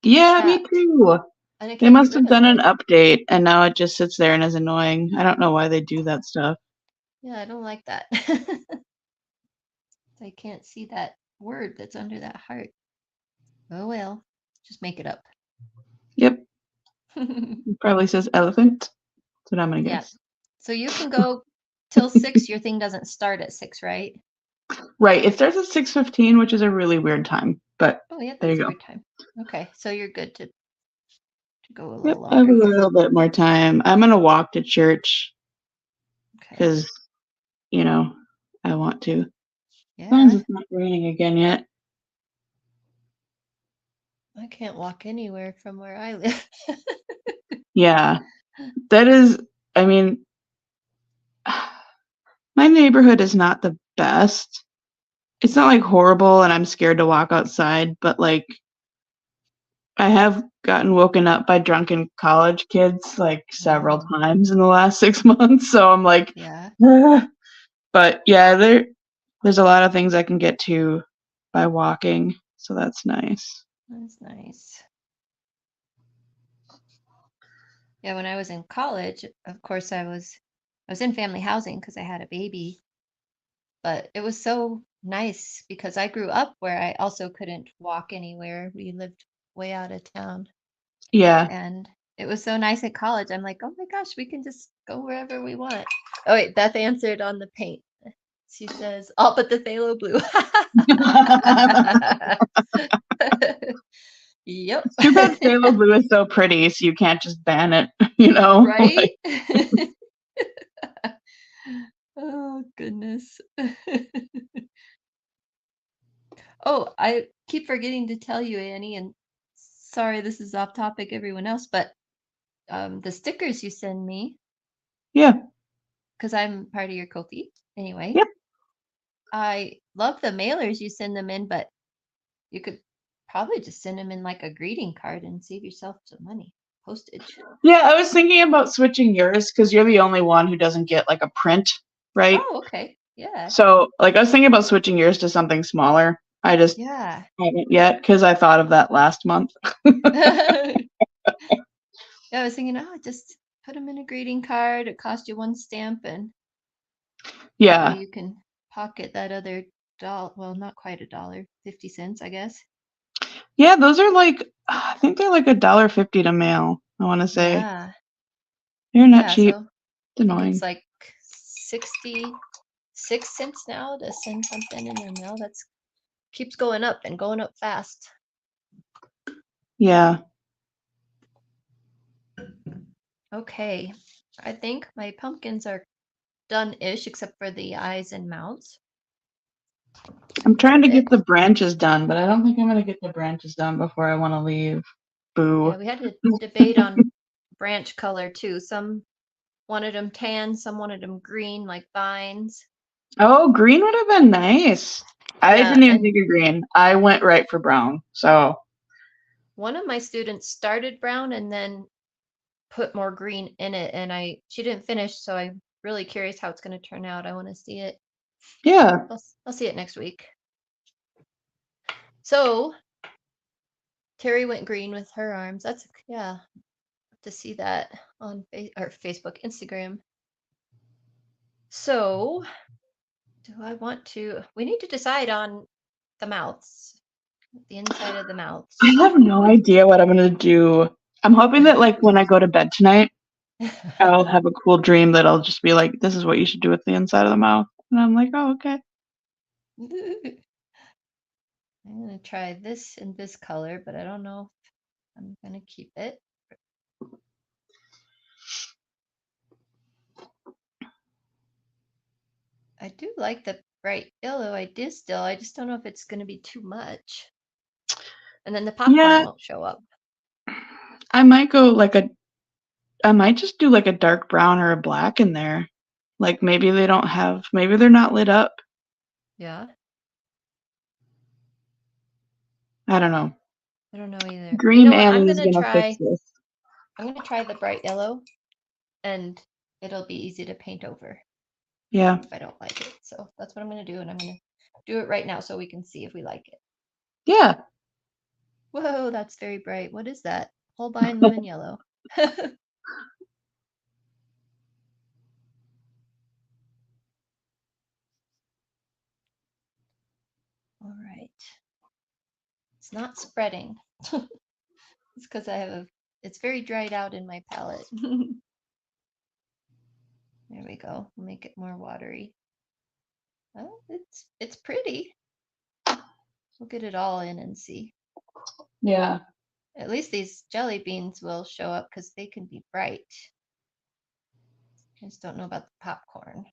Yeah, me chat, too. and I They can't get must rid have of done an it. update and now it just sits there and is annoying. I don't know why they do that stuff. Yeah, I don't like that. I can't see that word that's under that heart. Oh well, just make it up. Yep. It probably says elephant. That's what I'm gonna Yeah. guess. So you can go till 6. Your thing doesn't start at 6, right? Right. It starts at 6:15, which is a really weird time, but Oh, yeah, there you that's a go. weird time. Okay, so you're good to go a Yep, little I have a longer here. little bit more time. I'm gonna walk to church Okay. because, you know, I want to. As long as Yeah, it's not raining again yet. I can't walk anywhere from where I live. Yeah, that is, I mean, my neighborhood is not the best. It's not like horrible and I'm scared to walk outside, but like I have gotten woken up by drunken college kids like several Oh, times in the last 6 months. So I'm like, yeah, "Ah." But yeah, there's a lot of things I can get to by walking, so that's nice. that's nice. Yeah, when I was in college, of course I was in family housing because I had a baby, but it was so nice because I grew up where I also couldn't walk anywhere. We lived way out of town. Yeah. And it was so nice at college. I'm like, oh my gosh, we can just go wherever we want. Oh wait, Beth answered on the paint. She says, "I'll put the phthalo blue." Yep. It's too bad phthalo blue is so pretty, so you can't just ban it, you know? Right? Like, Oh goodness. Oh, I keep forgetting to tell you, Annie, and sorry this is off topic, everyone else, but the stickers you send me, yeah. because I'm part of your Kofi anyway. Yep. I love the mailers you send them in, but you could probably just send them in like a greeting card and save yourself some money. Postage. Yeah, I was thinking about switching yours because you're the only one who doesn't get like a print, right? Oh, okay. Yeah. So, like, I was thinking about switching yours to something smaller. I just Yeah. haven't yet because I thought of that last month. Yeah, I was thinking, oh, just put them in a greeting card. It costs you one stamp, and that way Yeah. you can pocket that other dollar. Well, not quite a dollar, 50 cents, I guess. Yeah, those are like, I think they're like $1.50 to mail, I want to say. Yeah. They're not Yeah. cheap. So It's I think it's annoying. like 66 cents now to send something in the mail. That's keeps going up and going up fast. Yeah. Okay. I think my pumpkins are done-ish except for the eyes and mouths. I'm That's trying to it. get the branches done, but I don't think I'm going to get the branches done before I want to leave. Yeah, Boo. we had a debate on branch color too. Some wanted them tan, some wanted them green, like vines. Oh, green would have been nice. I Yeah, didn't even and think of green. I went right for brown. So, one of my students started brown and then put more green in it, and she didn't finish, so I'm really curious how it's going to turn out. I want to see it. yeah. I'll see it next week. So Terry went green with her arms. That's yeah, to see that on Facebook, Instagram. So, do I want to? We need to decide on the mouths, the inside of the I mouths. have no idea what I'm going to do. I'm hoping that, like, when I go to bed tonight, I'll have a cool dream that I'll just be like, this is what you should do with the inside of the mouth. And I'm like, oh, okay. I'm gonna try this in this color, but I don't know if I'm gonna keep it. I do like the bright yellow idea still. I just don't know if it's going to be too much. And then the popcorn Yeah, won't show up. I might go like I might just do like a dark brown or a black in there. Like maybe maybe they're not lit up. Yeah. I don't know. I don't know either. You Green know what? I'm Annie is gonna gonna fix try. this. I'm gonna try the bright yellow, and it'll be easy to paint over Yeah. if I don't like it. So that's what I'm gonna do, and I'm gonna do it right now so we can see if we like it. Yeah. Whoa, that's very bright. What is that? Holbein lemon yellow. All right. It's not spreading. It's because it's very dried out in my palette. There we go. We'll make it more watery. Oh, it's pretty. We'll get it all in and see. Yeah. At least these jelly beans will show up because they can be bright. I just don't know about the popcorn.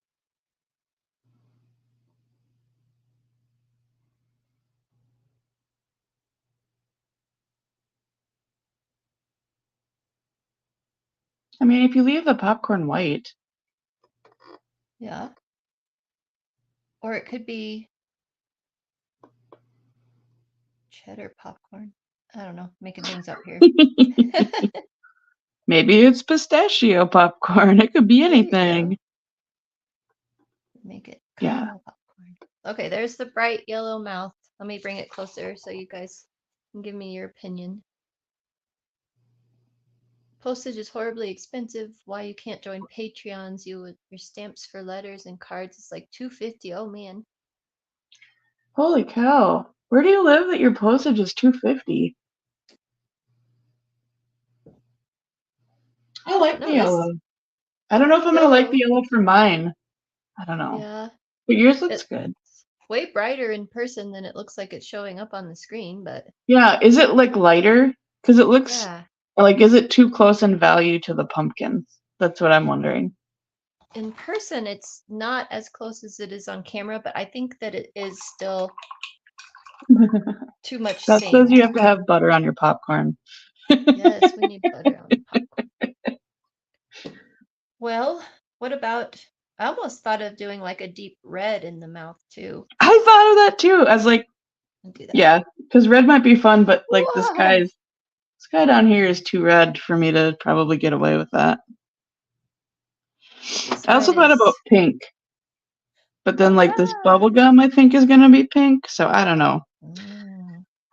I mean, if you leave the popcorn white. Yeah. Or it could be cheddar popcorn. I don't know, making things up here. Maybe it's pistachio popcorn. It could be There you go. anything. Make it Yeah. caramel popcorn. Okay, there's the bright yellow mouth. Let me bring it closer so you guys can give me your opinion. Postage is horribly expensive. Why you can't join Patreons? Your stamps for letters and cards is like $2.50. Oh man. Holy cow. Where do you live that your postage is $2.50? I like the yellow. I don't know if I'm gonna like the yellow for mine. I don't know. Yeah. But yours looks good. Way brighter in person than it looks like it's showing up on the screen, but Yeah, is it like lighter? Because it looks yeah. like, is it too close in value to the pumpkins? That's what I'm wondering. In person, it's not as close as it is on camera, but I think that it is still too much That same. says you have to have butter on your popcorn. Yes, we need butter on the popcorn. Well, what about, I almost thought of doing like a deep red in the mouth too. I thought of that too. I was like, I'll do that. yeah, because red might be fun, but like Whoa. this guy down here is too red for me to probably get away with that. I also thought about pink, but then like this bubble gum I think is gonna be pink, so I don't know.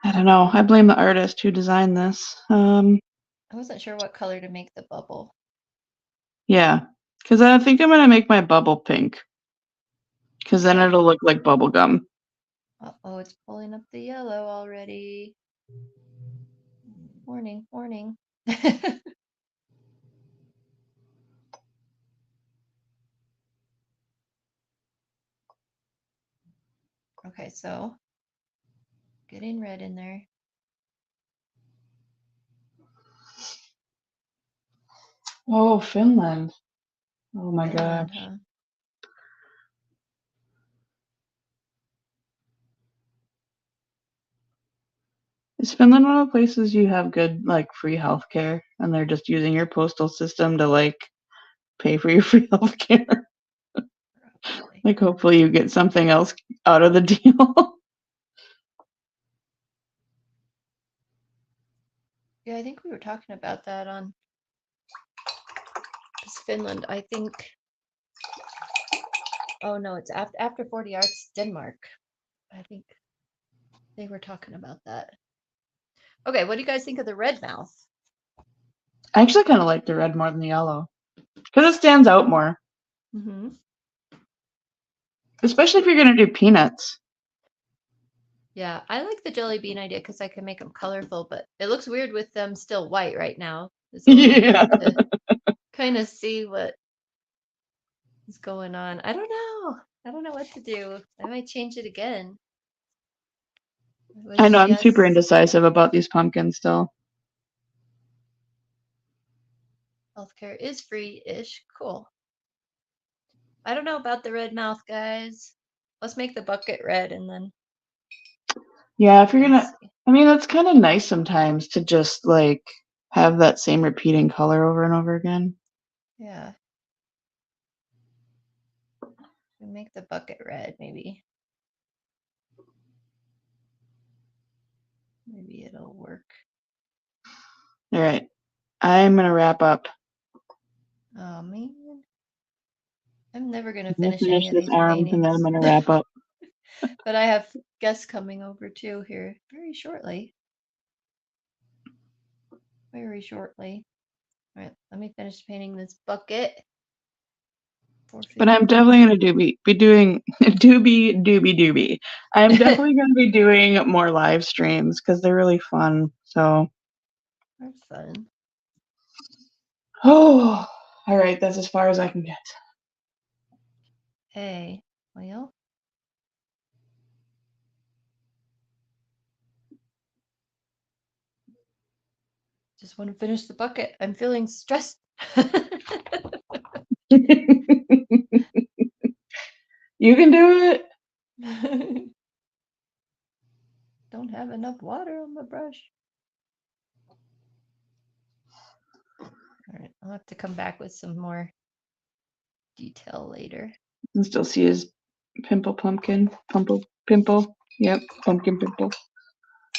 I don't know. I blame the artist who designed this. I wasn't sure what color to make the bubble. Yeah, because I think I'm gonna make my bubble pink, because then it'll look like bubble gum. Uh-oh, it's pulling up the yellow already. Warning, warning. Okay, so getting red in there. Oh, Finland. Oh my Finland, gosh. huh? Is Finland one of the places you have good like free healthcare and they're just using your postal system to like pay for your free healthcare? Like hopefully you get something else out of the deal. Yeah, I think we were talking about that on Finland. I think, oh no, it's after 40 Arts Denmark. I think they were talking about that. Okay, what do you guys think of the red mouth? I actually kind of like the red more than the yellow because it stands out more. Mm-hmm. Especially if you're gonna do peanuts. Yeah, I like the jelly bean idea because I can make them colorful, but it looks weird with them still white right now. It's a little hard to kind of see what is going on. I don't know. I don't know what to do. I might change it again. I know I'm super indecisive about these pumpkins still. Healthcare is free-ish. Cool. I don't know about the red mouth, guys. Let's make the bucket red and then Yeah, if you're let's gonna, see. I mean, it's kind of nice sometimes to just like have that same repeating color over and over again. Yeah. We make the bucket red, maybe. Maybe it'll work. All right, I'm gonna wrap up. Oh man. I'm never gonna I'm gonna finish finish any of this these arm and then I'm paintings. gonna wrap up. But I have guests coming over too here very shortly. Very shortly. All right, let me finish painting this bucket. But I'm definitely gonna be doing doobie. I'm definitely gonna be doing more live streams because they're really fun. So, They're fun. oh, all right, that's as far as I can get. Hey, well, just want to finish the bucket. I'm feeling stressed. You can do it. Don't have enough water on my brush. All right, I'll have to come back with some more detail later. You can still see his pumpkin. Yep, pumpkin pimple.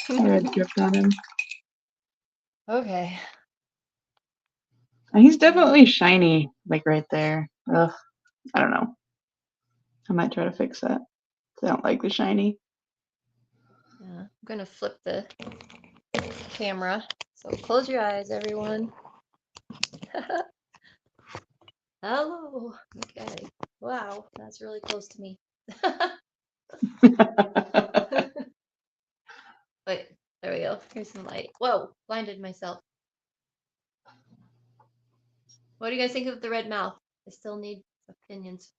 Red dripped on him. Okay. And he's definitely shiny, like right there. Ugh, I don't know. I might try to fix that. I don't like the shiny. Yeah, I'm gonna flip the camera. So close your eyes, everyone. Hello. Okay. Wow, that's really close to me. Wait, there we go. Here's some light. Whoa, blinded myself. What do you guys think of the red mouth? I still need opinions.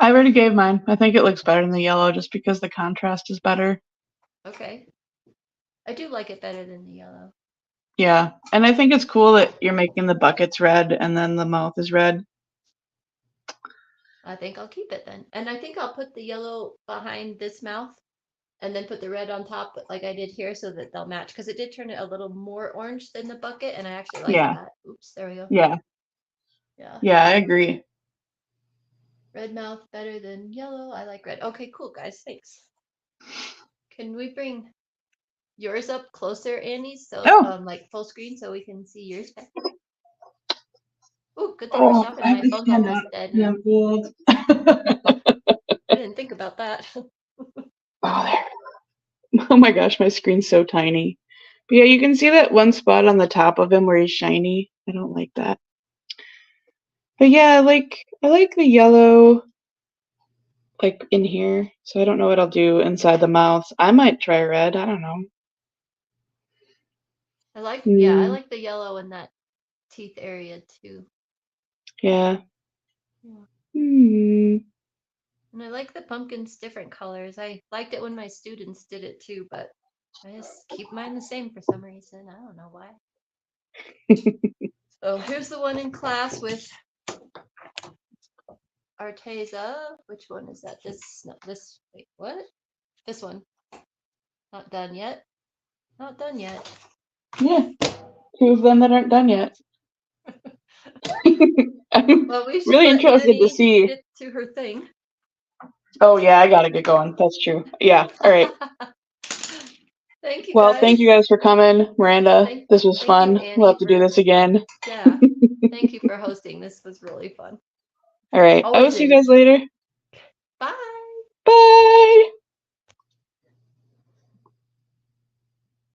I already gave mine. I think it looks better than the yellow just because the contrast is better. Okay. I do like it better than the yellow. Yeah, and I think it's cool that you're making the buckets red and then the mouth is red. I think I'll keep it then. And I think I'll put the yellow behind this mouth and then put the red on top like I did here so that they'll match because it did turn it a little more orange than the bucket and I actually like Yeah, that. Oops, there we go. yeah, Yeah. yeah, I agree. Red mouth better than yellow. I like red. Okay, cool guys. Thanks. Can we bring yours up closer, Annie? So Oh, like full screen so we can see yours better. Oh, good thing we're oh, stopping. I have My to phone's stand almost up. dead Yeah, now. I'm cold. I didn't think about that. Oh, there. Oh my gosh, my screen's so tiny. But yeah, you can see that one spot on the top of him where he's shiny. I don't like that. But yeah, I like the yellow like in here. So I don't know what I'll do inside the mouth. I might try red. I don't know. I like Mm, the yellow in that teeth area too. yeah. Yeah. Hmm. And I like the pumpkins different colors. I liked it when my students did it too, but I just keep mine the same for some reason. I don't know why. So here's the one in class with Arteza. Which one is that? This, wait, what? This one. Not done yet. Not done yet. Yeah. Two of them that aren't done yet. I'm Well, we should really let interested to Annie see. get to her thing. Oh yeah, I gotta get going. That's true. Yeah. All right. Thank you Well, thank guys. you guys for coming, Miranda. This was Thank you, fun. We'll have Annie, to do for this again. yeah. Thank you for hosting. This was really fun. All right. I will Always see you guys is. later. Bye. Bye.